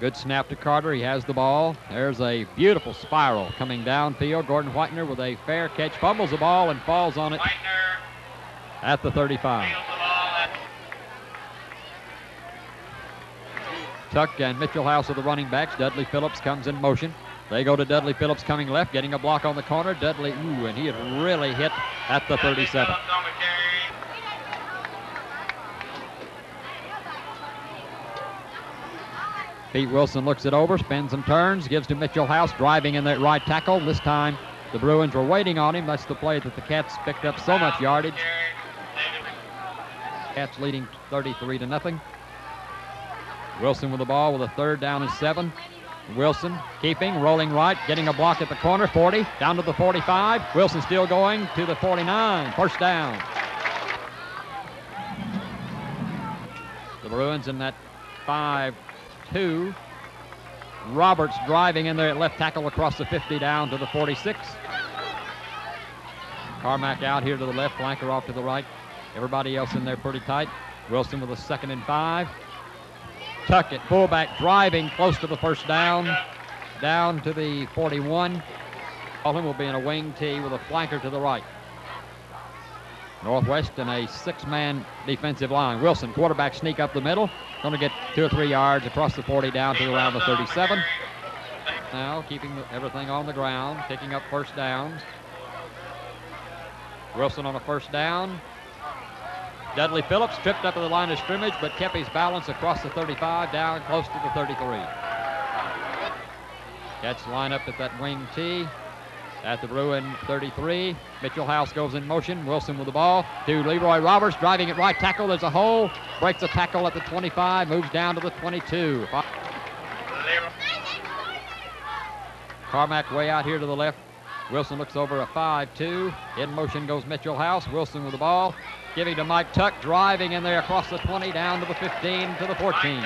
F: Good snap to Carter. He has the ball. There's a beautiful spiral coming downfield. Gordon Whitener with a fair catch. Fumbles the ball and falls on it at the 35. Tuck and Mitchell House are the running backs. Dudley Phillips comes in motion. They go to Dudley Phillips coming left, getting a block on the corner. Dudley, and he had really hit at the 37. Pete Wilson looks it over, spins and turns, gives to Mitchell House, driving in that right tackle. This time the Bruins were waiting on him. That's the play that the Cats picked up so much yardage. Cats leading 33-0. Wilson with the ball with a third down and 7. Wilson keeping, rolling right, getting a block at the corner, 40, down to the 45. Wilson still going to the 49, first down. The Bruins in that 5-2. Roberts driving in there at left tackle across the 50 down to the 46. Carmack out here to the left, flanker off to the right. Everybody else in there pretty tight. Wilson with a 2nd and 5. Tuck at fullback, driving close to the first down to the 41. Dalton will be in a wing tee with a flanker to the right. Northwest in a 6-man defensive line. Wilson, quarterback sneak up the middle. Going to get 2 or 3 yards across the 40 down to around the 37. Now keeping everything on the ground, picking up first downs. Wilson on a first down. Dudley Phillips tripped up at the line of scrimmage, but kept his balance across the 35, down close to the 33. Cats line up at that wing tee at the Bruin 33. Mitchell House goes in motion. Wilson with the ball to Leroy Roberts, driving at right tackle. There's a hole. Breaks a tackle at the 25, moves down to the 22. Carmack way out here to the left. Wilson looks over a 5-2. In motion goes Mitchell House. Wilson with the ball. Giving to Mike Tuck, driving in there across the 20, down to the 15, to the 14.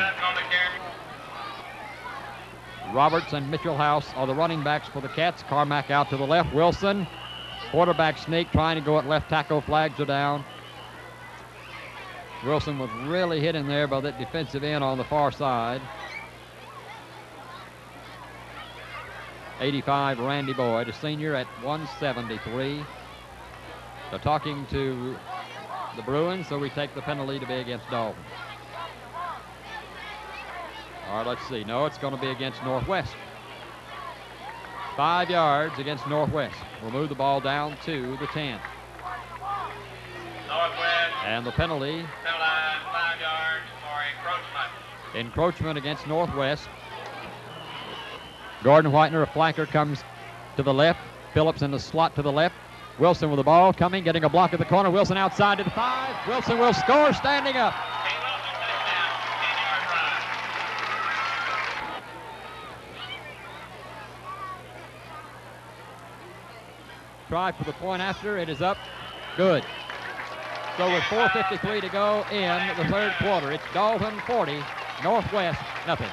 F: Roberts and Mitchell House are the running backs for the Cats. Carmack out to the left. Wilson, quarterback sneak, trying to go at left tackle. Flags are down. Wilson was really hit in there by that defensive end on the far side. 85, Randy Boyd, a senior at 173. They're talking to the Bruins, so we take the penalty to be against Dalton. All right, let's see. No, it's going to be against Northwest. 5 yards against Northwest. We'll move the ball down to the 10.
E: Northwest.
F: And the penalty.
E: 5 yards for encroachment.
F: Encroachment against Northwest. Gordon Whitener, a flanker, comes to the left. Phillips in the slot to the left. Wilson with the ball coming, getting a block at the corner. Wilson outside to the 5. Wilson will score standing up. Try for the point after. It is up. Good. So with 4:53 to go in the third quarter, it's Dalton 40, Northwest nothing.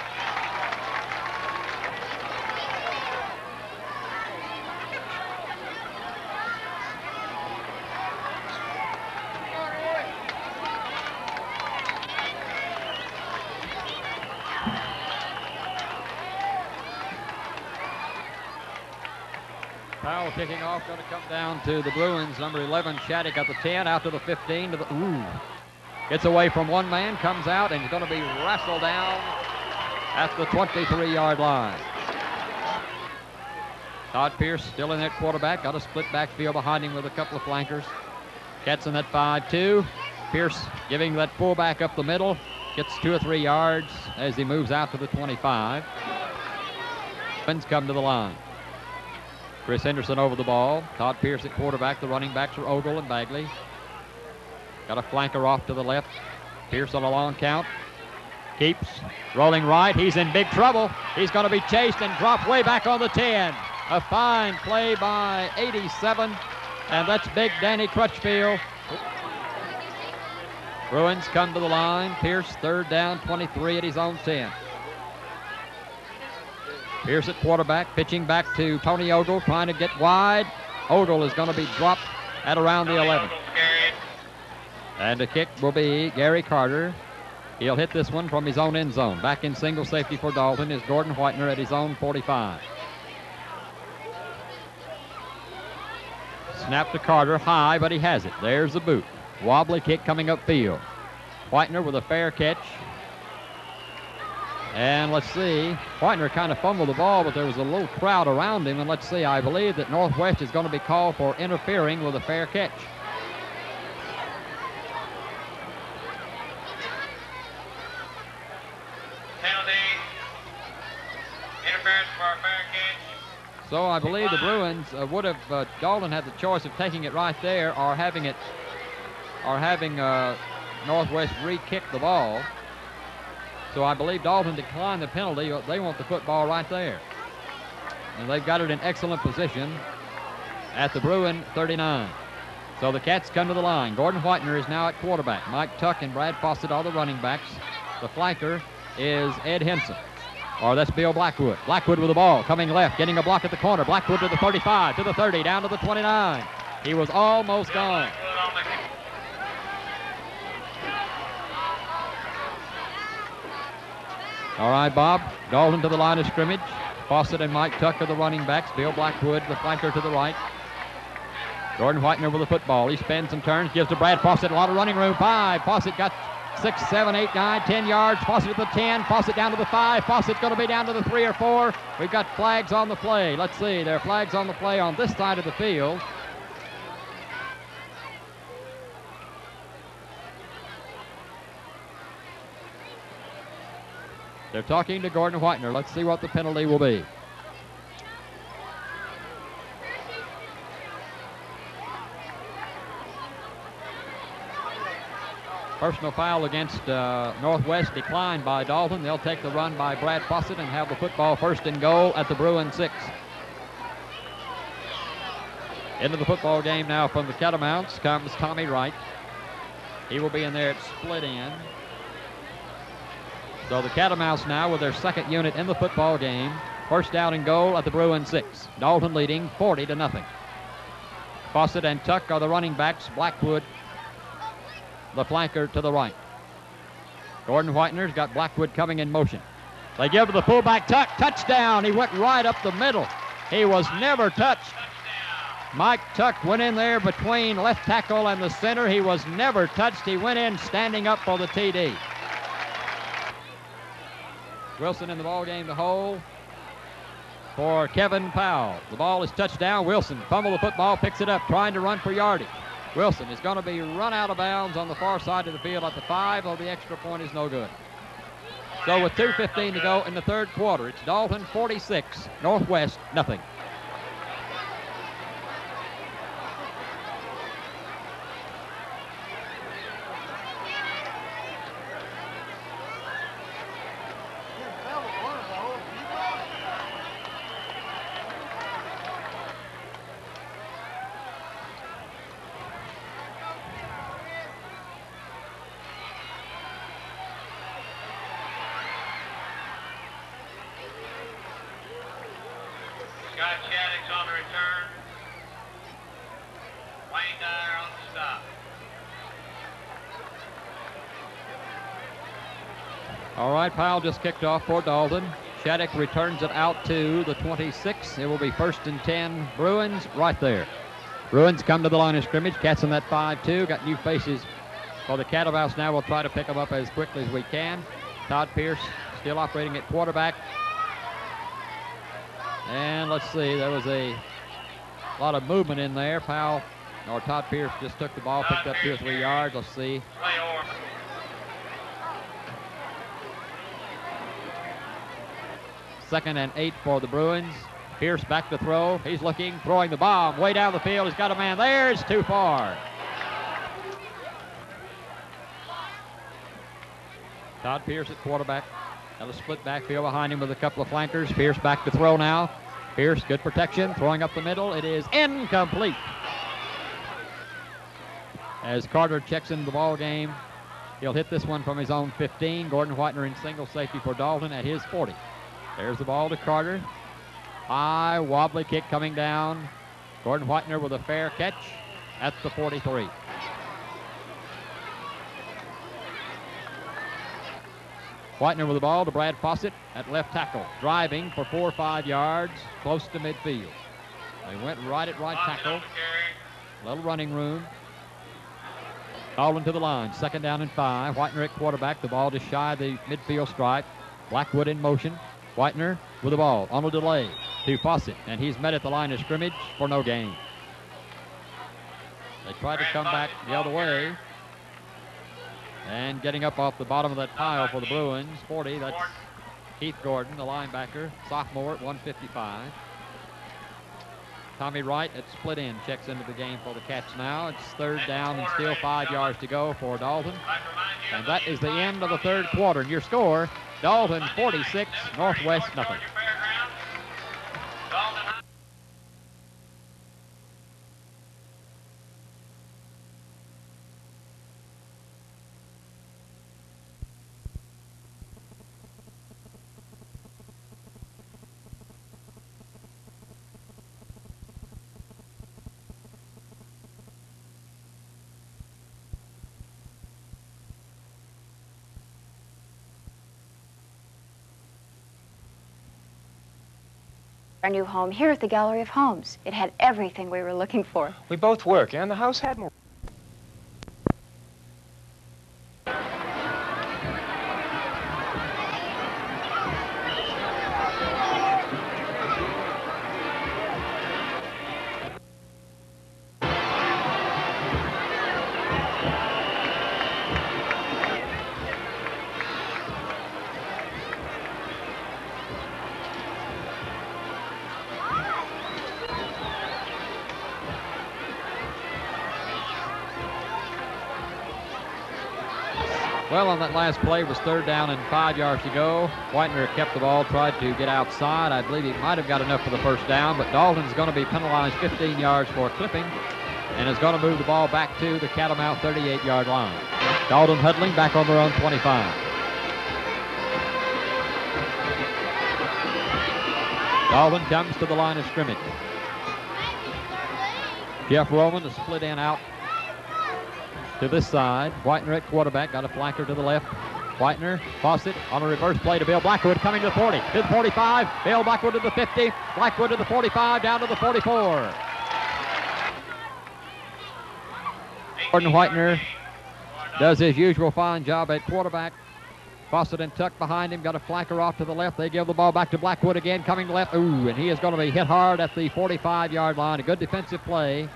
F: Foul kicking off, going to come down to the Bruins. Number 11, Shattuck at the 10, out to the 15. To the, gets away from one man, comes out, and is going to be wrestled down at the 23-yard line. Todd Pierce still in at quarterback. Got a split backfield behind him with a couple of flankers. Cats in that 5-2. Pierce giving that fullback up the middle. Gets 2 or 3 yards as he moves out to the 25. Bruins come to the line. Chris Henderson over the ball. Todd Pierce at quarterback. The running backs are Ogle and Bagley. Got a flanker off to the left. Pierce on a long count. Keeps rolling right. He's in big trouble. He's going to be chased and dropped way back on the 10. A fine play by 87. And that's big Danny Crutchfield. Bruins come to the line. Pierce, third down, 23 at his own 10. Pierce at quarterback, pitching back to Tony Ogle, trying to get wide. Ogle is going to be dropped at around the 11. And the kick will be Gary Carter. He'll hit this one from his own end zone. Back in single safety for Dalton is Gordon Whitener at his own 45. Snap to Carter, high, but he has it. There's the boot. Wobbly kick coming upfield. Whitener with a fair catch. And let's see, Whitener kind of fumbled the ball, but there was a little crowd around him. And let's see, I believe that Northwest is going to be called for interfering with a fair catch.
E: Penalty. Interference for a fair catch.
F: So I believe the Bruins would have, Dalton had the choice of taking it right there or having Northwest re-kick the ball. So I believe Dalton declined the penalty. They want the football right there. And they've got it in excellent position at the Bruin 39. So the Cats come to the line. Gordon Whitener is now at quarterback. Mike Tuck and Brad Fawcett are the running backs. The flanker is Ed Henson. Or that's Bill Blackwood. Blackwood with the ball, coming left, getting a block at the corner. Blackwood to the 35, to the 30, down to the 29. He was almost gone. All right, Bob. Dalton to the line of scrimmage. Fawcett and Mike Tuck are the running backs. Bill Blackwood, the flanker, to the right. Gordon Whitener with the football. He spins and turns, gives to Brad Fawcett a lot of running room. 5. Fawcett got 6, 7, 8, 9, 10 yards. Fawcett at the 10. Fawcett down to the 5. Fawcett's going to be down to the 3 or 4. We've got flags on the play. Let's see. There are flags on the play on this side of the field. They're talking to Gordon Whitener. Let's see what the penalty will be. Personal foul against Northwest declined by Dalton. They'll take the run by Brad Fawcett and have the football first and goal at the Bruin 6. Into the football game now from the Catamounts comes Tommy Wright. He will be in there at split end. So the Catamounts now with their second unit in the football game. First down and goal at the Bruin 6. Dalton leading 40-0. Fawcett and Tuck are the running backs. Blackwood, the flanker, to the right. Gordon Whitener's got Blackwood coming in motion. They give to the fullback Tuck. Touchdown. He went right up the middle. He was never touched. Mike Tuck went in there between left tackle and the center. He was never touched. He went in standing up for the TD. Wilson in the ball game to hold for Kevin Powell. The ball is touched down. Wilson fumbled the football, picks it up, trying to run for yardage. Wilson is going to be run out of bounds on the far side of the field at the 5, though the extra point is no good. So with 2:15 to go in the third quarter, it's Dalton 46, Northwest nothing.
J: On the return. Wayne Dyer on the stop.
F: All right, Powell just kicked off for Dalton. Shattuck returns it out to the 26. It will be 1st and 10 Bruins right there. Bruins come to the line of scrimmage. Cats on that 5-2. Got new faces for the Catamounts now. We'll try to pick them up as quickly as we can. Todd Pierce still operating at quarterback. And let's see, there was a lot of movement in there. Powell, or Todd Pierce just took the ball, picked up 2 or 3 yards. Let's see. Second and 8 for the Bruins. Pierce back to throw. He's looking, throwing the bomb way down the field. He's got a man there. It's too far. Todd Pierce at quarterback. Got a split backfield behind him with a couple of flankers. Pierce back to throw now. Pierce, good protection, throwing up the middle. It is incomplete. As Carter checks into the ball game, he'll hit this one from his own 15. Gordon Whitener in single safety for Dalton at his 40. There's the ball to Carter. High, wobbly kick coming down. Gordon Whitener with a fair catch at the 43. Whitener with the ball to Brad Fawcett at left tackle. Driving for 4 or 5 yards, close to midfield. They went right at right tackle. Little running room. Dalton to the line, 2nd down and 5. Whitener at quarterback. The ball just shy of the midfield stripe. Blackwood in motion. Whitener with the ball on a delay to Fawcett, and he's met at the line of scrimmage for no gain. They tried to come back the other way. And getting up off the bottom of that pile for the Bruins, 40, that's Keith Gordon, the linebacker, sophomore at 155. Tommy Wright at split end checks into the game for the Cats now. It's 3rd down and still 5 yards to go for Dalton. And that is the end of the third quarter. And your score, Dalton 46, Northwest nothing.
K: Our new home here at the Gallery of Homes. It had everything we were looking for.
L: We both work, and the house had more.
F: Well, on that last play was 3rd down and 5 yards to go. Whitener kept the ball, tried to get outside. I believe he might have got enough for the 1st down, but Dalton's going to be penalized 15 yards for clipping and is going to move the ball back to the Catamount 38-yard line. Dalton huddling back on their own 25. Dalton comes to the line of scrimmage. Jeff Roman, the split in out to this side. Whitener at quarterback, got a flanker to the left. Whitener, Fawcett on a reverse play to Bill Blackwood, coming to the 40, to the 45, Bill Blackwood to the 50, Blackwood to the 45, down to the 44. Gordon Whitener does his usual fine job at quarterback. Fawcett and Tuck behind him, got a flanker off to the left. They give the ball back to Blackwood again, coming to left. Ooh, and he is going to be hit hard at the 45-yard line. A good defensive play.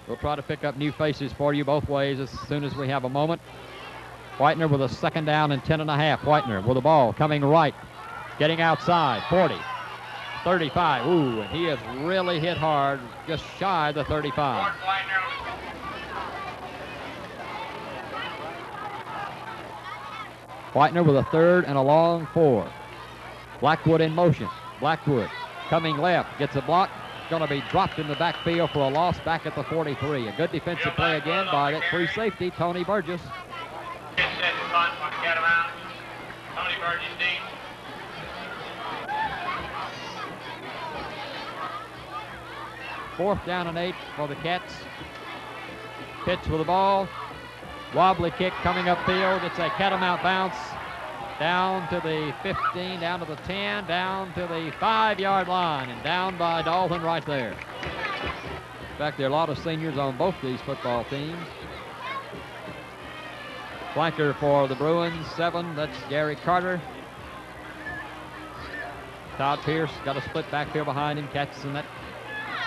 F: We'll try to pick up new faces for you both ways as soon as we have a moment. Whitener with a second down and 10.5. Whitener with the ball coming right, getting outside, 40, 35. Ooh, and he is really hit hard, just shy of the 35. Whitener with a third and a long 4. Blackwood in motion. Blackwood coming left, gets a block. Going to be dropped in the backfield for a loss back at the 43. A good defensive play again by that free safety, Tony Burgess. Fourth down and 8 for the Cats. Pitch with the ball. Wobbly kick coming upfield. It's a Catamount bounce. Down to the 15, down to the 10, down to the 5-yard line, and down by Dalton right there. In fact, there are a lot of seniors on both these football teams. Flanker for the Bruins, 7, that's Gary Carter. Todd Pierce got a split backfield behind him, catches in that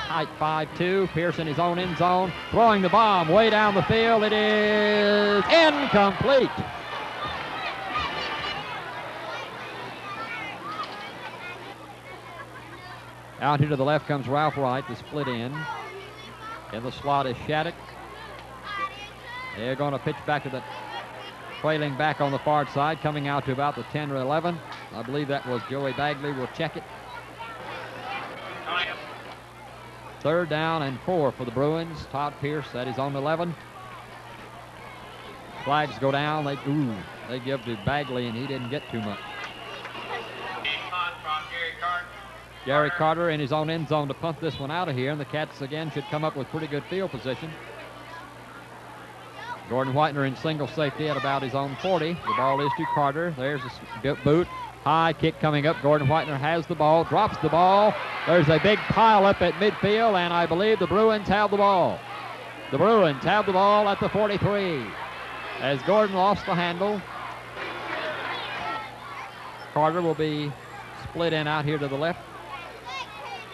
F: tight 5-2. Pierce in his own end zone, throwing the bomb way down the field. It is incomplete. Out here to the left comes Ralph Wright, the split end. In the slot is Shattuck. They're going to pitch back to the trailing back on the far side, coming out to about the 10 or 11. I believe that was Joey Bagley. We'll check it. Third down and 4 for the Bruins. Todd Pierce at his own 11. Flags go down. They give to Bagley, and he didn't get too much. Gary Carter in his own end zone to punt this one out of here, and the Cats again should come up with pretty good field position. Gordon Whitener in single safety at about his own 40. The ball is to Carter. There's a boot. High kick coming up. Gordon Whitener has the ball, drops the ball. There's a big pile up at midfield, and I believe the Bruins have the ball. The Bruins have the ball at the 43. As Gordon lost the handle, Carter will be split in out here to the left.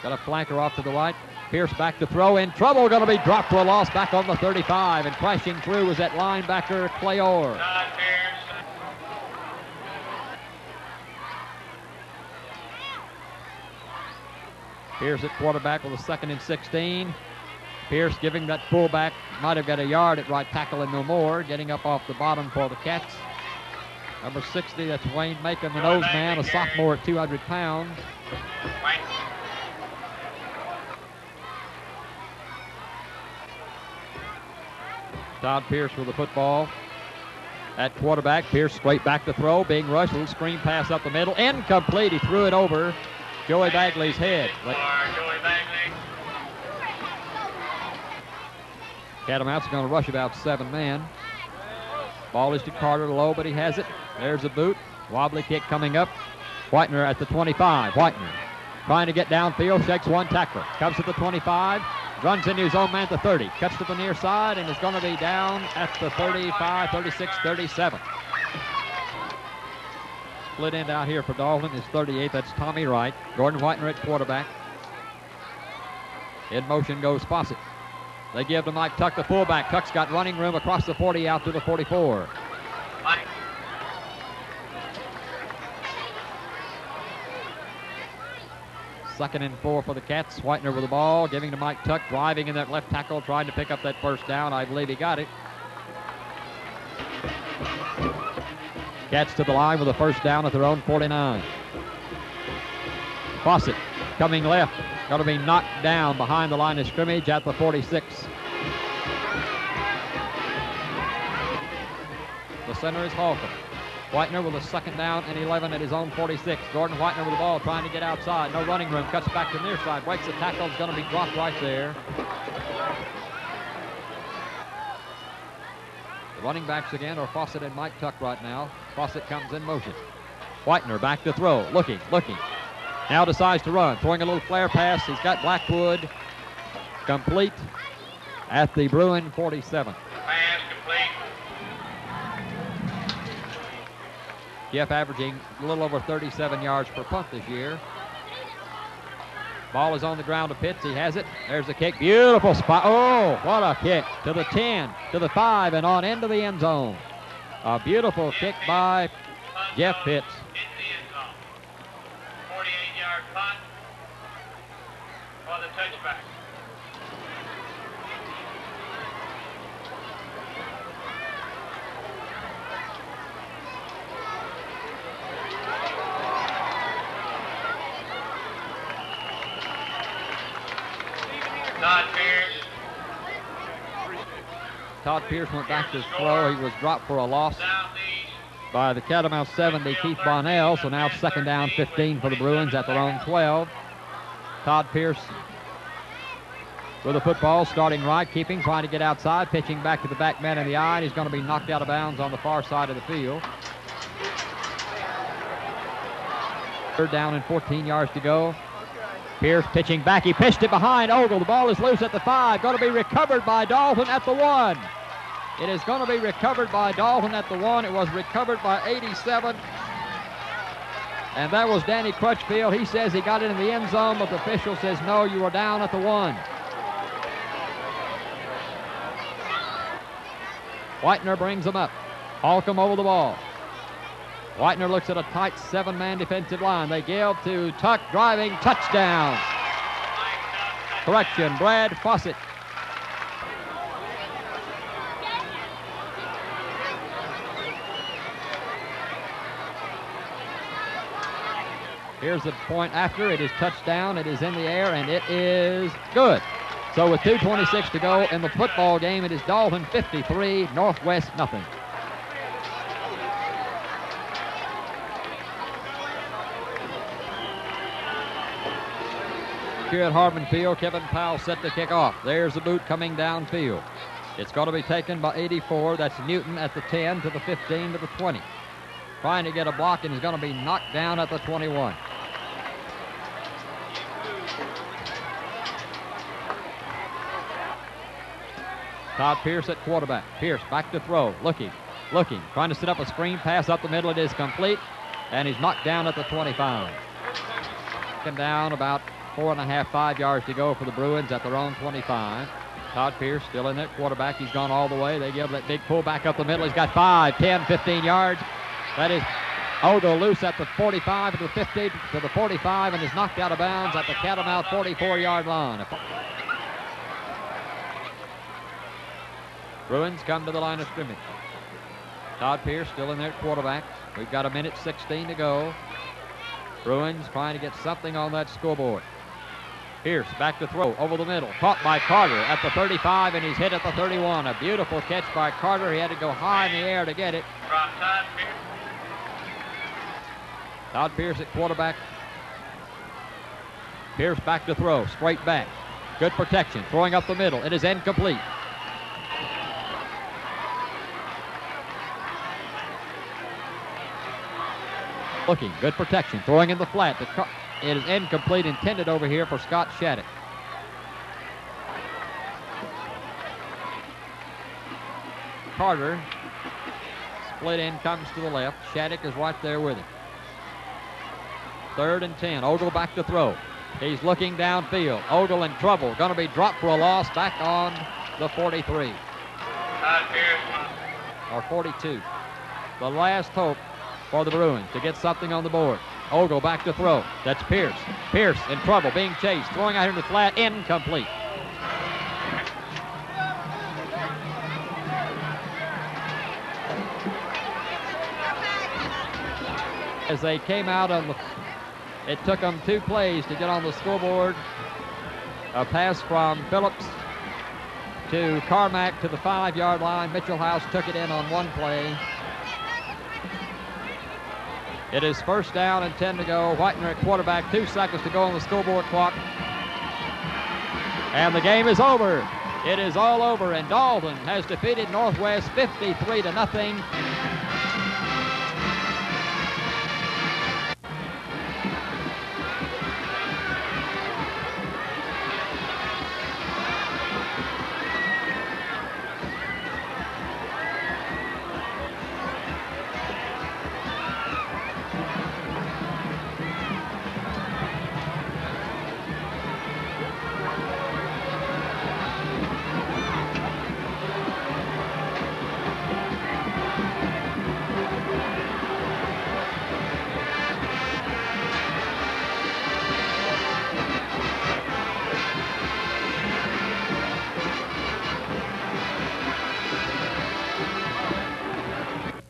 F: Got a flanker off to the right. Pierce back to throw, in trouble, going to be dropped for a loss back on the 35, and crashing through was that linebacker Clay Orr. Pierce at quarterback with a 2nd and 16. Pierce giving that fullback, might have got a yard at right tackle and no more, getting up off the bottom for the Cats. Number 60, that's Wayne Macon, the nose man, a sophomore at 200 pounds. Todd Pierce with the football at quarterback. Pierce straight back to throw, being rushed. A little screen pass up the middle. Incomplete. He threw it over Joey Bagley's head. Catamounts are going to rush about 7 men. Ball is to Carter low, but he has it. There's a boot. Wobbly kick coming up. Whitener at the 25. Whitener trying to get downfield, shakes one tackler. Comes to the 25. Runs into his own man at the 30. Cuts to the near side and is going to be down at the 35, 36, 37. Split end out here for Dalton is 38. That's Tommy Wright. Gordon Whitener at quarterback. In motion goes Fawcett. They give to Mike Tuck, the fullback. Tuck's got running room across the 40 out to the 44. Second and 4 for the Cats. Whitener with the ball, giving to Mike Tuck, driving in that left tackle, trying to pick up that first down. I believe he got it. Cats to the line with a first down at their own 49. Fawcett coming left, going to be knocked down behind the line of scrimmage at the 46. The center is Halton. Whitener with a second down and 11 at his own 46. Gordon Whitener with the ball, trying to get outside. No running room. Cuts back to the near side. Breaks the tackle. Is going to be dropped right there. The running backs again are Fawcett and Mike Tuck right now. Fawcett comes in motion. Whitener back to throw, looking. Now decides to run, throwing a little flare pass. He's got Blackwood complete at the Bruin 47.
J: Pass complete.
F: Jeff averaging a little over 37 yards per punt this year. Ball is on the ground to Pitts. He has it. There's the kick. Beautiful spot. Oh, what a kick. To the 10, to the 5, and on into the end zone. A beautiful kick by Jeff Pitts.
J: Into the end zone. 48-yard punt for the touchback.
F: Todd Pierce went back to throw. He was dropped for a loss by the Catamounts 70, Keith Bonnell. So now it's second down 15 for the Bruins at their own 12. Todd Pierce with the football, starting right, keeping, trying to get outside, pitching back to the back man in the eye, and he's going to be knocked out of bounds on the far side of the field. Third down and 14 yards to go. Pierce pitching back. He pitched it behind Ogle. The ball is loose at the 5. Going to be recovered by Dalton at the 1. It is going to be recovered by Dalton at the 1. It was recovered by 87. And that was Danny Crutchfield. He says he got it in the end zone, but the official says, no, you were down at the 1. Whitener brings him up. Holcomb over the ball. Whitener looks at a tight 7-man defensive line. They give to Tuck, driving, touchdown. Correction, Brad Fawcett. Here's the point after. It is touchdown. It is in the air, and it is good. So with 2:26 to go in the football game, it is Dalton 53, Northwest nothing. Here at Harbin Field, Kevin Powell set to kick off. There's the boot coming downfield. It's going to be taken by 84. That's Newton at the 10 to the 15 to the 20. Trying to get a block and is going to be knocked down at the 21. Todd Pierce at quarterback. Pierce back to throw, looking, trying to set up a screen pass up the middle. It is complete, and he's knocked down at the 25. Taken down about 4.5, 5 yards to go for the Bruins at their own 25. Todd Pierce still in there, quarterback. He's gone all the way. They give that big pullback up the middle. He's got 5, 10, 15 yards. That is Ogle loose at the 45 to the 50 to the 45 and is knocked out of bounds at the Catamount 44-yard line. Bruins come to the line of scrimmage. Todd Pierce still in there at quarterback. We've got 1:16 to go. Bruins trying to get something on that scoreboard. Pierce back to throw over the middle. Caught by Carter at the 35, and he's hit at the 31. A beautiful catch by Carter. He had to go high in the air to get it. Todd Pierce at quarterback. Pierce back to throw. Straight back. Good protection. Throwing up the middle. It is incomplete. Looking. Good protection. Throwing in the flat. It is incomplete, intended over here for Scott Shattuck. Carter, split end, comes to the left. Shattuck is right there with him. 3rd and 10. Ogle back to throw. He's looking downfield. Ogle in trouble. Going to be dropped for a loss back on the 43. Or 42. The last hope for the Bruins to get something on the board. Ogle back to throw. That's Pierce. Pierce in trouble, being chased. Throwing out here in the flat, incomplete. As they came out on the, it took them 2 plays to get on the scoreboard. A pass from Phillips to Carmack to the 5-yard line. Mitchell House took it in on 1 play. It is 1st down and 10 to go. Whitener at quarterback, 2 seconds to go on the scoreboard clock. And the game is over. It is all over, and Dalton has defeated Northwest 53-0